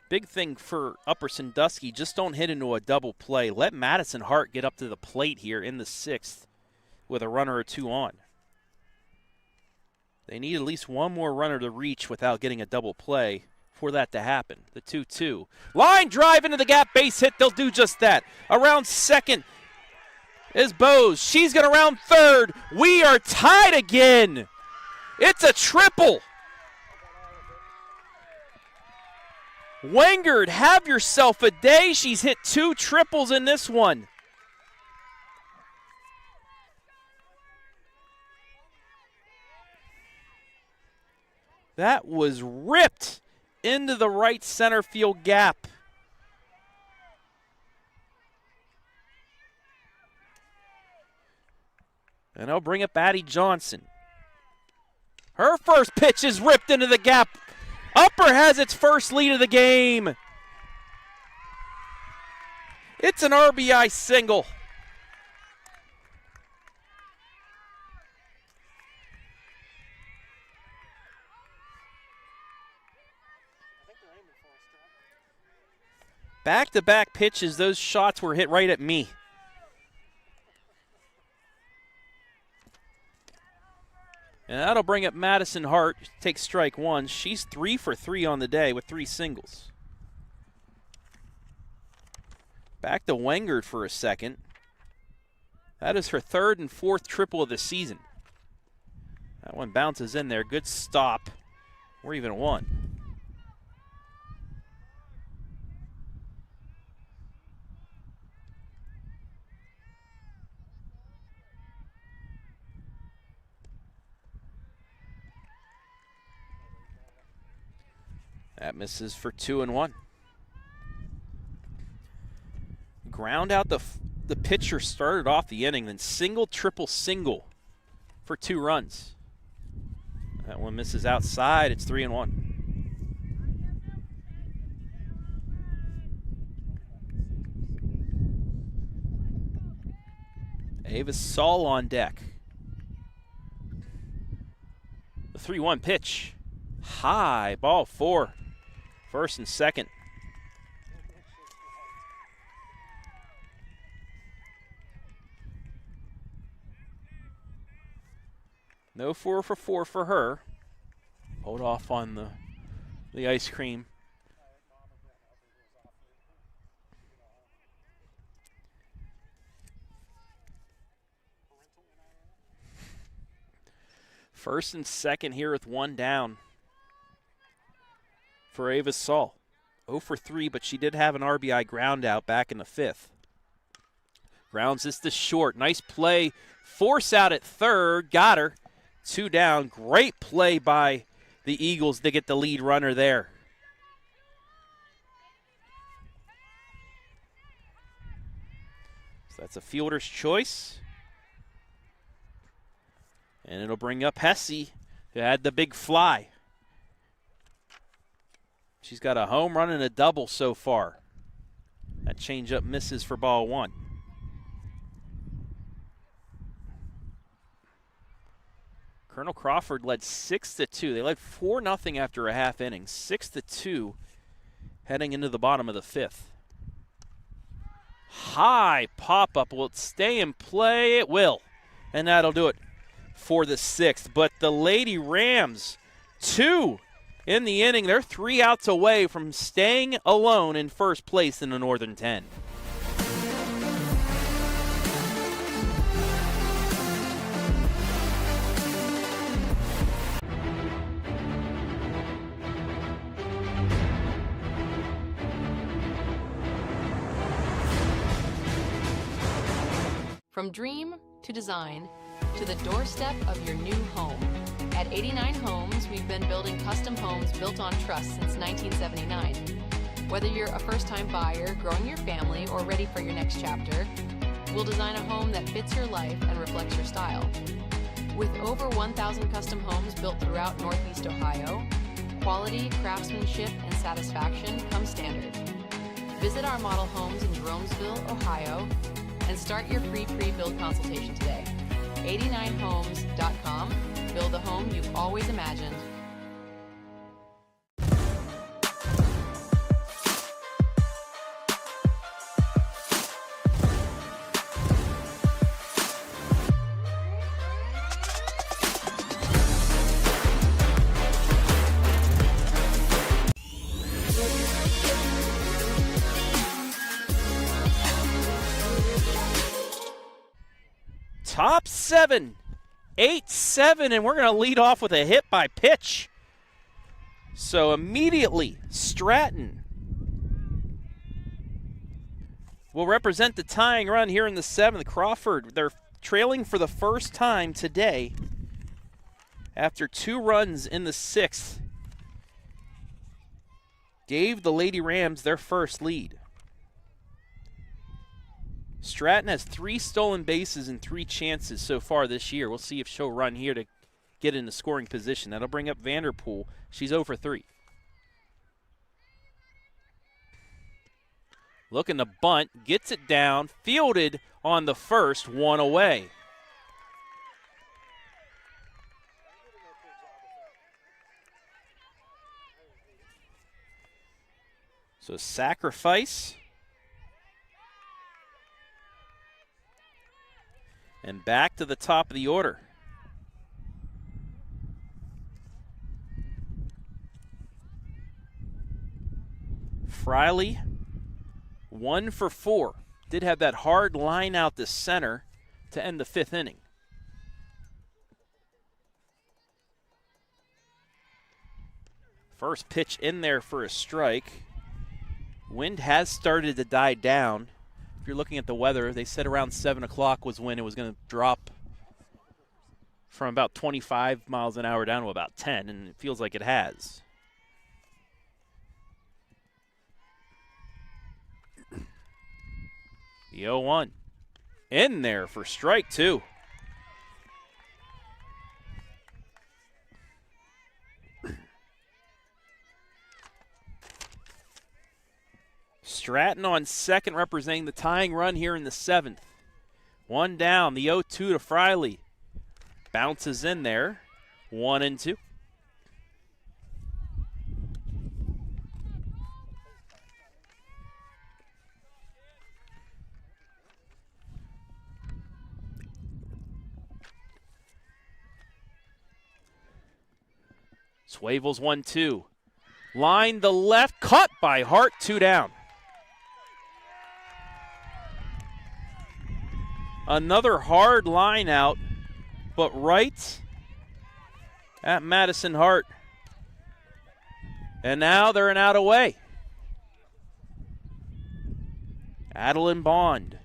Big thing for Upper Sandusky, just don't hit into a double play. Let Madison Hart get up to the plate here in the 6th with a runner or 2 on. They need at least one more runner to reach without getting a double play for that to happen. The 2-2. Line drive into the gap, base hit. They'll do just that. Around second is Bose. She's going to round third. We are tied again. It's a triple. Wengard, have yourself a day. She's hit 2 triples in this one. That was ripped into the right center field gap. And I'll bring up Addie Johnson. Her first pitch is ripped into the gap. Upper has its first lead of the game. It's an RBI single. Back-to-back pitches, those shots were hit right at me. And that'll bring up Madison Hart, takes strike 1. She's 3 for 3 on the day with 3 singles. Back to Wengard for a second. That is her 3rd and 4th triple of the season. That one bounces in there. Good stop. We're even at 1. That misses for 2-1. Ground out the pitcher started off the inning, then single, triple, single for 2 runs. That one misses outside. It's 3-1. Ava Saull on deck. The 3-1 pitch. High, ball 4. First and second. No 4 for 4 for her. Hold off on the ice cream. First and second here with 1 down for Ava Saull. 0 for 3, but she did have an RBI ground out back in the 5th. Grounds this to short. Nice play. Force out at third. Got her. 2 down. Great play by the Eagles to get the lead runner there. So that's a fielder's choice. And it'll bring up Hesse, who had the big fly. She's got a home run and a double so far. That changeup misses for ball 1. Colonel Crawford led 6-2. They led 4-0 after a half inning. 6-2 heading into the bottom of the 5th. High pop-up. Will it stay in play? It will. And that'll do it for the 6th. But the Lady Rams, 2 in the inning. They're 3 outs away from staying alone in first place in the Northern 10. From dream to design to the doorstep of your new home. At 89 Homes, we've been building custom homes built on trust since 1979. Whether you're a first-time buyer, growing your family, or ready for your next chapter, We'll design a home that fits your life and reflects your style. With over 1,000 custom homes built throughout Northeast Ohio, quality, craftsmanship, and satisfaction come standard. Visit our model homes in Jeromesville, Ohio, and start your free pre-build consultation today. 89homes.com. Build the home you've always imagined. Top 7, 8-7, and we're going to lead off with a hit by pitch. So immediately, Stratton will represent the tying run here in the 7th. Crawford, they're trailing for the first time today after 2 runs in the 6th. Gave the Lady Rams their first lead. Stratton has 3 stolen bases and 3 chances so far this year. We'll see if she'll run here to get into scoring position. That'll bring up Vanderpool. She's 0 for 3. Looking to bunt, gets it down, fielded on the first, 1 away. So sacrifice. And back to the top of the order. Friley, 1 for 4. Did have that hard line out the center to end the 5th inning. First pitch in there for a strike. Wind has started to die down. If you're looking at the weather, they said around 7 o'clock was when it was going to drop from about 25 miles an hour down to about 10, and it feels like it has. The 0-1 in there for strike 2. Stratton on second, representing the tying run here in the 7th. 1 down, the 0-2 to Friley. Bounces in there, 1-2. Swavel's 1-2. Line the left, caught by Hart, 2 down. Another hard line out, but right at Madison Hart. And now they're an out away. Adeline Bond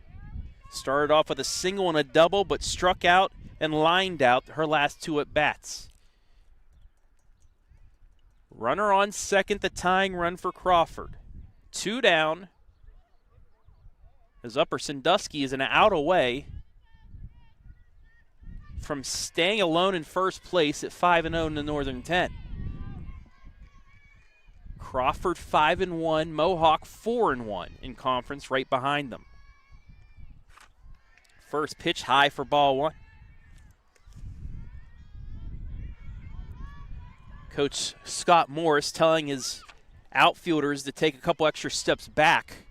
started off with a single and a double, but struck out and lined out her last 2 at bats. Runner on second, the tying run for Crawford. 2 down. As Upper Sandusky is an out away from staying alone in first place at 5-0 in the Northern 10. Crawford 5-1, Mohawk 4-1 in conference, right behind them. First pitch high for ball 1. Coach Scott Morris telling his outfielders to take a couple extra steps back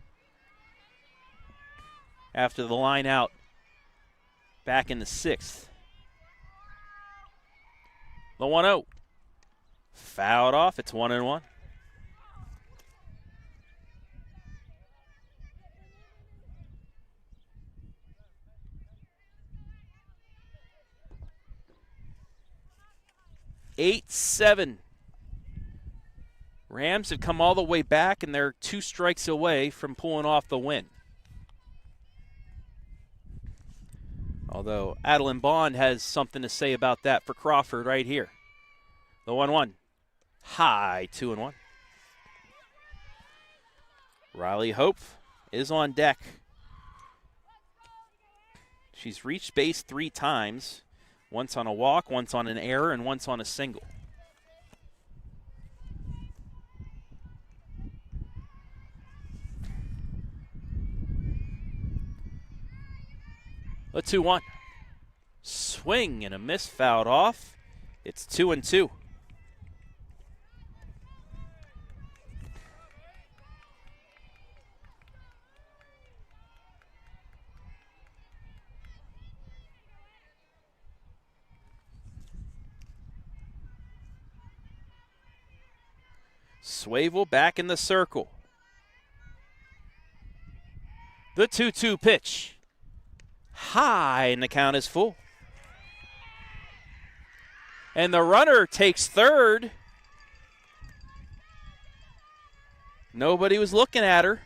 after the line out back in the 6th. The 1-0. Fouled off. It's 1-1. Eight-7. Rams have come all the way back, and they're 2 strikes away from pulling off the win. Although Adeline Bond has something to say about that for Crawford right here. The 1-1. High, 2-1. Riley Hope is on deck. She's reached base 3 times, once on a walk, once on an error, and once on a single. A 2-1. Swing and a miss, fouled off. It's 2-2. Swavel back in the circle. The 2-2 pitch. High, and the count is full. And the runner takes third. Nobody was looking at her.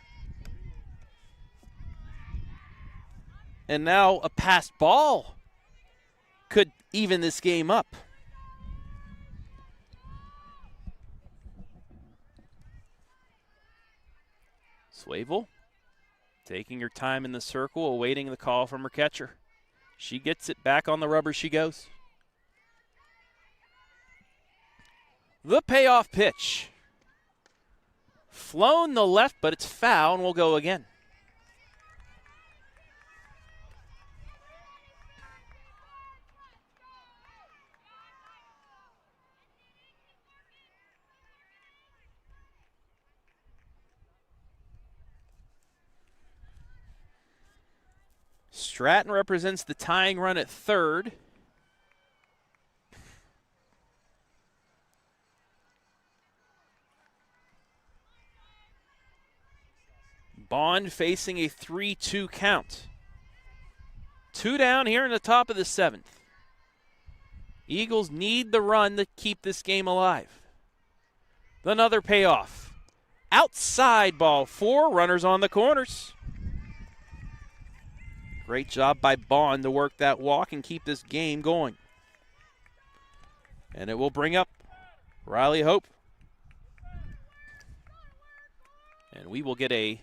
And now a passed ball could even this game up. Swavel taking her time in the circle, awaiting the call from her catcher. She gets it, back on the rubber she goes. The payoff pitch. Flown the left, but it's foul, and we'll go again. Stratton represents the tying run at third. Bond facing a 3-2 count. 2 down here in the top of the 7th. Eagles need the run to keep this game alive. Another payoff. Outside ball 4, runners on the corners. Great job by Bond to work that walk and keep this game going. And it will bring up Riley Hope. And we will get a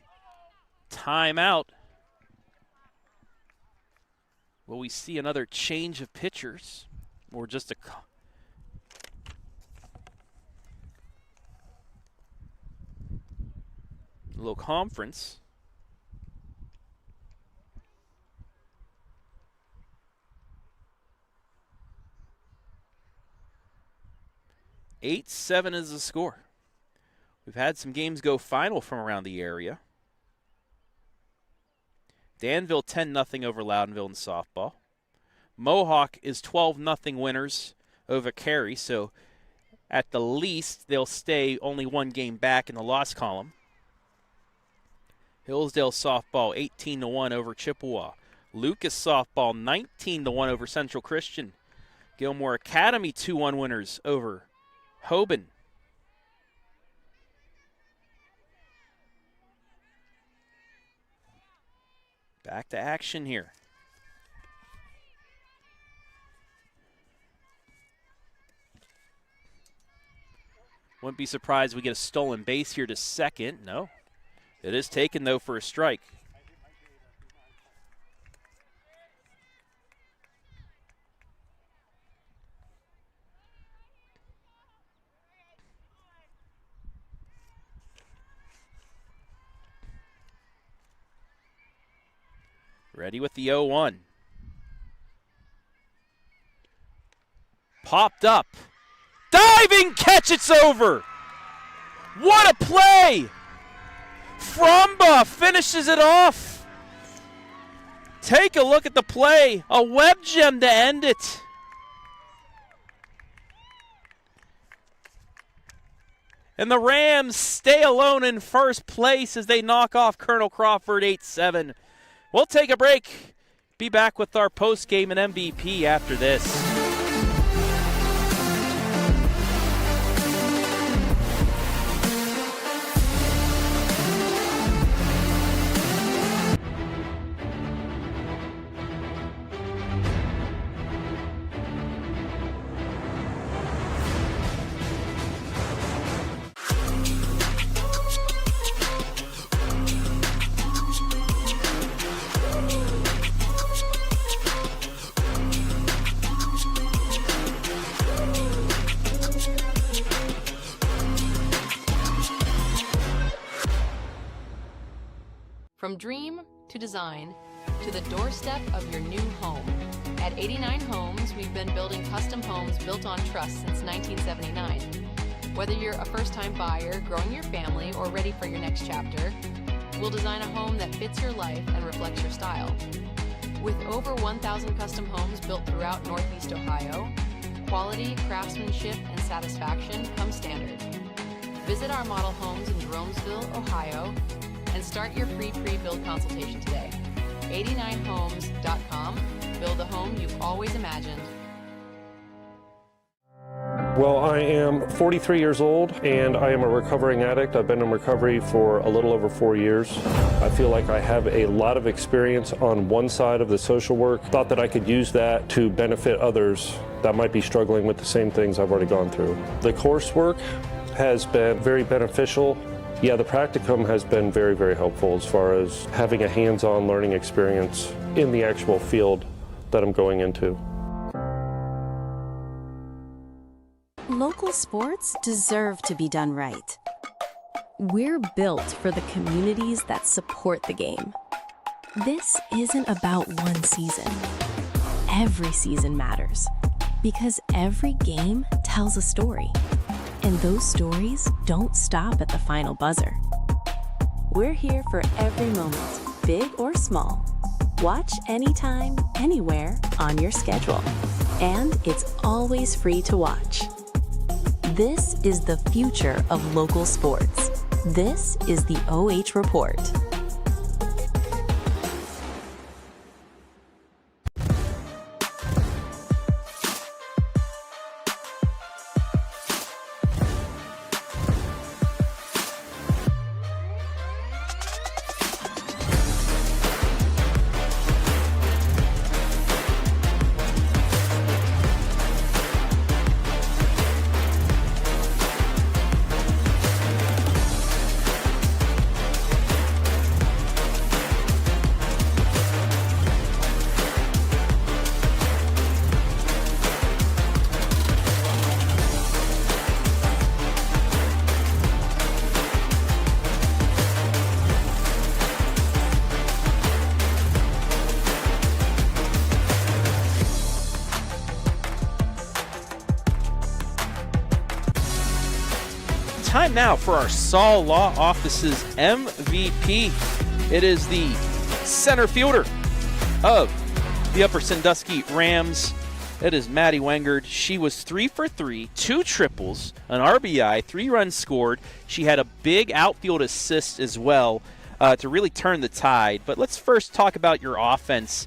timeout. Will we see another change of pitchers? Or just a little conference? 8-7 is the score. We've had some games go final from around the area. Danville 10-0 over Loudonville in softball. Mohawk is 12-0 winners over Cary, so at the least they'll stay only 1 game back in the loss column. Hillsdale softball 18-1 over Chippewa. Lucas softball 19-1 over Central Christian. Gilmore Academy 2-1 winners over Hoban. Back to action here. Wouldn't be surprised we get a stolen base here to second. No. It is taken, though, for a strike. Ready with the 0-1. Popped up. Diving catch, it's over. What a play. Fromba finishes it off. Take a look at the play. A web gem to end it. And the Rams stay alone in first place as they knock off Colonel Crawford 8-7. We'll take a break. Be back with our post-game and MVP after this. From dream to design to the doorstep of your new home. At 89 Homes, we've been building custom homes built on trust since 1979. Whether you're a first-time buyer, growing your family, or ready for your next chapter, we'll design a home that fits your life and reflects your style. With over 1,000 custom homes built throughout Northeast Ohio, quality, craftsmanship, and satisfaction come standard. Visit our model homes in Jeromesville, Ohio, and start your free pre-build consultation today. 89homes.com. Build the home you've always imagined. Well, I am 43 years old and I am a recovering addict. I've been in recovery for a little over 4 years. I feel like I have a lot of experience on one side of the social work. Thought that I could use that to benefit others that might be struggling with the same things I've already gone through. The coursework has been very beneficial. Yeah, the practicum has been very, very helpful as far as having a hands-on learning experience in the actual field that I'm going into. Local sports deserve to be done right. We're built for the communities that support the game. This isn't about one season. Every season matters because every game tells a story. And those stories don't stop at the final buzzer. We're here for every moment, big or small. Watch anytime, anywhere, on your schedule. And it's always free to watch. This is the future of local sports. This is the OH Report. Time now for our Saull Law Offices MVP. It is the center fielder of the Upper Sandusky Rams. It is Maddie Wengard. She was 3 for 3, 2 triples, an RBI, 3 runs scored. She had a big outfield assist as well to really turn the tide. But let's first talk about your offense.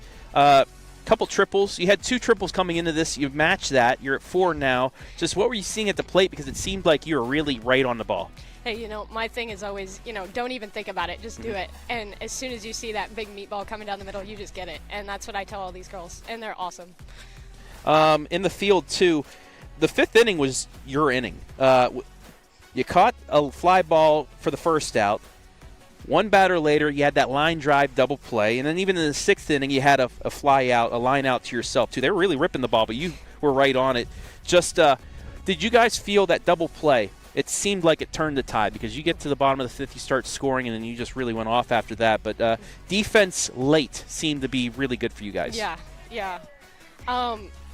Couple triples. You had 2 triples coming into this. You've matched that. You're at 4 now. Just what were you seeing at the plate? Because it seemed like you were really right on the ball. Hey, my thing is always, don't even think about it. Just do it. And as soon as you see that big meatball coming down the middle, you just get it. And that's what I tell all these girls. And they're awesome. In the field, too, the 5th inning was your inning. You caught a fly ball for the first out. One batter later, you had that line drive double play, and then even in the 6th inning, you had a fly out, a line out to yourself, too. They were really ripping the ball, but you were right on it. Just, did you guys feel that double play? It seemed like it turned the tide because you get to the bottom of the 5th, you start scoring, and then you just really went off after that. But defense late seemed to be really good for you guys. Yeah.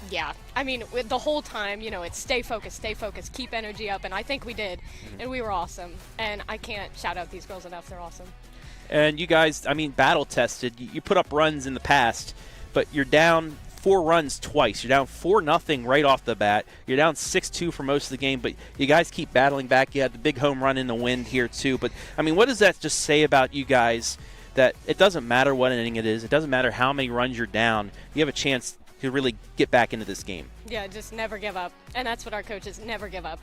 Yeah, I mean, the whole time, it's stay focused, keep energy up, and I think we did, and we were awesome. And I can't shout out these girls enough. They're awesome. And you guys, battle tested. You put up runs in the past, but you're down 4 runs twice. You're down 4-0 right off the bat. You're down 6-2 for most of the game, but you guys keep battling back. You had the big home run in the wind here, too. But, what does that just say about you guys, that it doesn't matter what inning it is. It doesn't matter how many runs you're down. You have a chance to really get back into this game. Yeah, just never give up. And that's what our coaches never give up.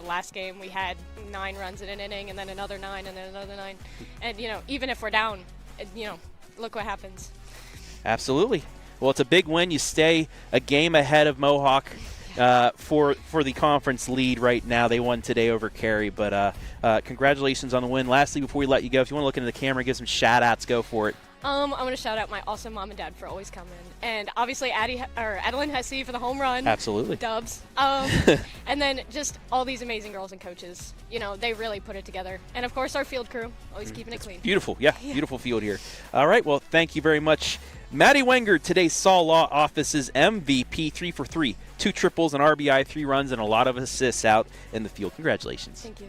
Last game we had 9 runs in an inning and then another 9 and then another 9. And, even if we're down, look what happens. Absolutely. Well, it's a big win. You stay a game ahead of Mohawk for the conference lead right now. They won today over Cary, but congratulations on the win. Lastly, before we let you go, if you want to look into the camera, give some shout-outs, go for it. I'm going to shout out my awesome mom and dad for always coming. And obviously Adeline Hesse for the home run. Absolutely. Dubs. And then just all these amazing girls and coaches. You know, they really put it together. And, of course, our field crew, always keeping it clean. Beautiful. Yeah, beautiful field here. All right, well, thank you very much. Maddie Wenger, today's Saull Law Offices MVP, 3 for 3. 2 triples, an RBI, 3 runs, and a lot of assists out in the field. Congratulations. Thank you.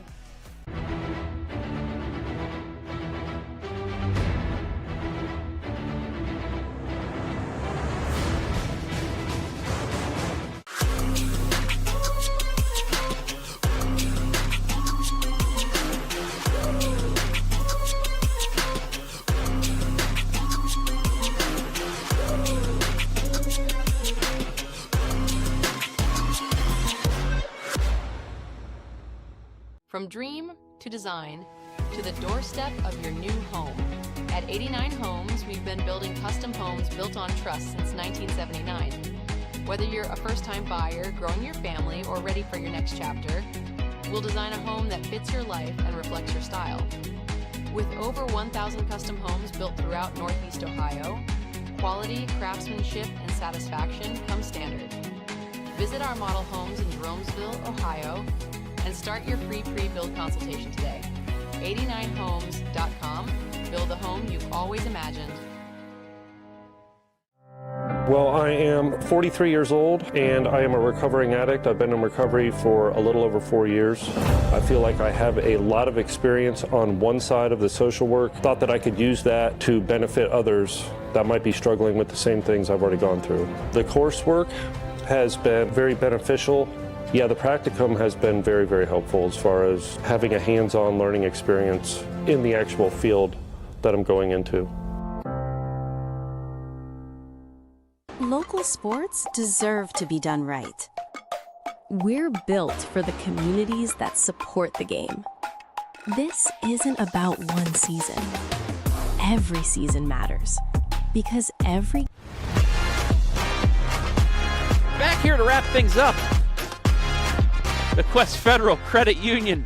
From dream to design to the doorstep of your new home. At 89 Homes, we've been building custom homes built on trust since 1979. Whether you're a first-time buyer, growing your family, or ready for your next chapter, we'll design a home that fits your life and reflects your style. With over 1,000 custom homes built throughout Northeast Ohio, quality, craftsmanship, and satisfaction come standard. Visit our model homes in Jeromesville, Ohio, and start your free pre-build consultation today. 89homes.com. Build the home you've always imagined. Well, I am 43 years old and I am a recovering addict. I've been in recovery for a little over 4 years. I feel like I have a lot of experience on one side of the social work. Thought that I could use that to benefit others that might be struggling with the same things I've already gone through. The coursework has been very beneficial. Yeah, the practicum has been very, very helpful as far as having a hands-on learning experience in the actual field that I'm going into. Local sports deserve to be done right. We're built for the communities that support the game. This isn't about one season. Every season matters because every... Back here to wrap things up. The Quest Federal Credit Union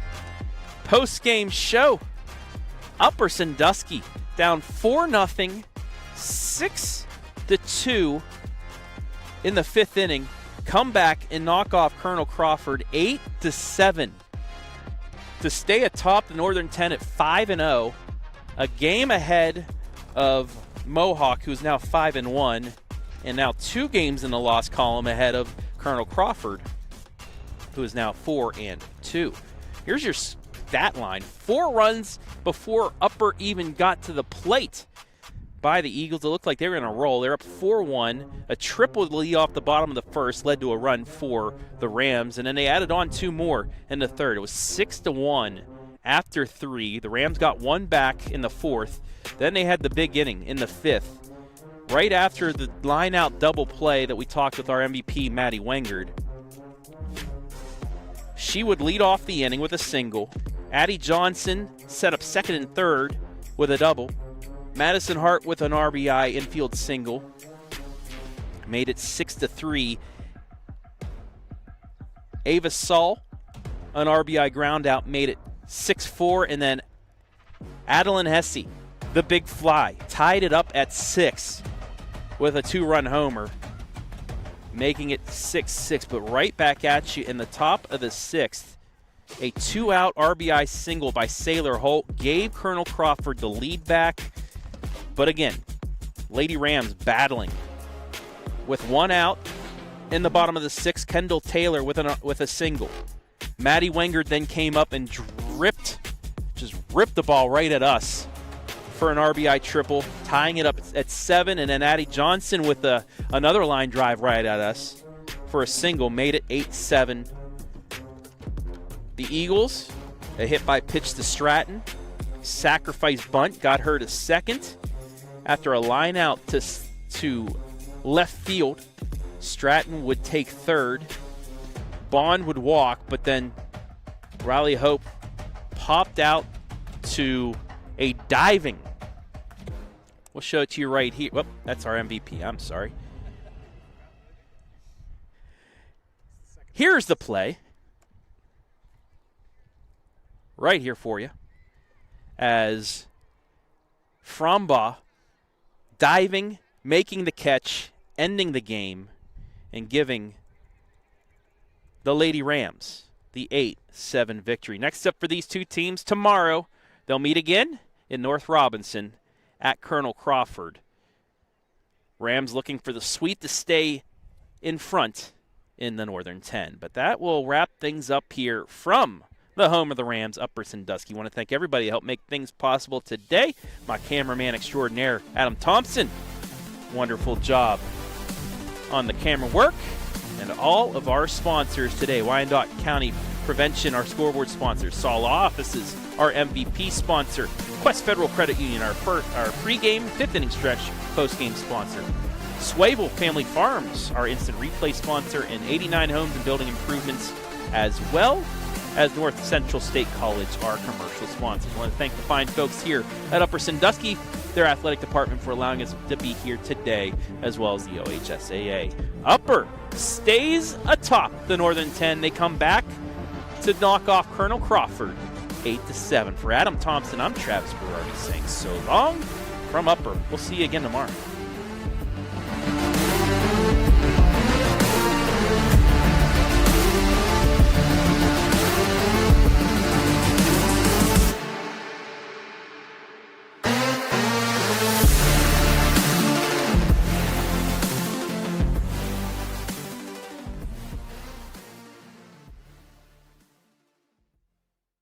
post-game show. Upper Sandusky down 4-0, 6-2 in the 5th inning. Come back and knock off Colonel Crawford 8-7 to stay atop the Northern 10 at 5-0, a game ahead of Mohawk, who's now 5-1, and now 2 games in the loss column ahead of Colonel Crawford, who is now 4-2. Here's your stat line. 4 runs before Upper even got to the plate by the Eagles. It looked like they were in a roll. They're up 4-1. A triple lead off the bottom of the first led to a run for the Rams, and then they added on 2 more in the third. It was 6-1 after 3. The Rams got 1 back in the 4th. Then they had the big inning in the 5th. Right after the line-out double play that we talked with our MVP, Maddie Wengard, she would lead off the inning with a single. Addie Johnson set up second and third with a double. Madison Hart with an RBI infield single. Made it 6-3. Ava Saull, an RBI ground out, made it 6-4. And then Adeline Hesse, the big fly, tied it up at 6 with a 2-run homer, making it 6-6. But right back at you in the top of the 6th, a 2-out RBI single by Sailor Holt gave Colonel Crawford the lead back. But again, Lady Rams battling with 1 out in the bottom of the 6th. Kendall Taylor with a single. Maddie Wengard then came up and just ripped the ball right at us for an RBI triple, tying it up at 7. And then Addie Johnson with another line drive right at us for a single, made it 8-7. The Eagles, a hit by pitch to Stratton, sacrifice bunt, got her to second. After a line out to left field, Stratton would take third. Bond would walk, but then Riley Hope popped out to a diving. We'll show it to you right here. Whoop, that's our MVP. I'm sorry. Here's the play. Right here for you. As Frombaugh diving, making the catch, ending the game, and giving the Lady Rams the 8-7 victory. Next up for these two teams tomorrow, they'll meet again in North Robinson at Colonel Crawford. Rams looking for the sweep to stay in front in the Northern 10. But that will wrap things up here from the home of the Rams, Upper Sandusky. I want to thank everybody who helped make things possible today. My cameraman extraordinaire, Adam Thompson. Wonderful job on the camera work. And all of our sponsors today, Wyandot County Prevention, our scoreboard sponsors, Saull Law Offices, our MVP sponsor, Quest Federal Credit Union, our pregame, fifth inning stretch, postgame sponsor, Swavel Family Farms, our instant replay sponsor, and 89 Homes and Building Improvements, as well as North Central State College, our commercial sponsors. I want to thank the fine folks here at Upper Sandusky, their athletic department, for allowing us to be here today, as well as the OHSAA. Upper stays atop the Northern 10. They come back to knock off Colonel Crawford 8-7. For Adam Thompson, I'm Travis Berardi saying so long from Upper. We'll see you again tomorrow.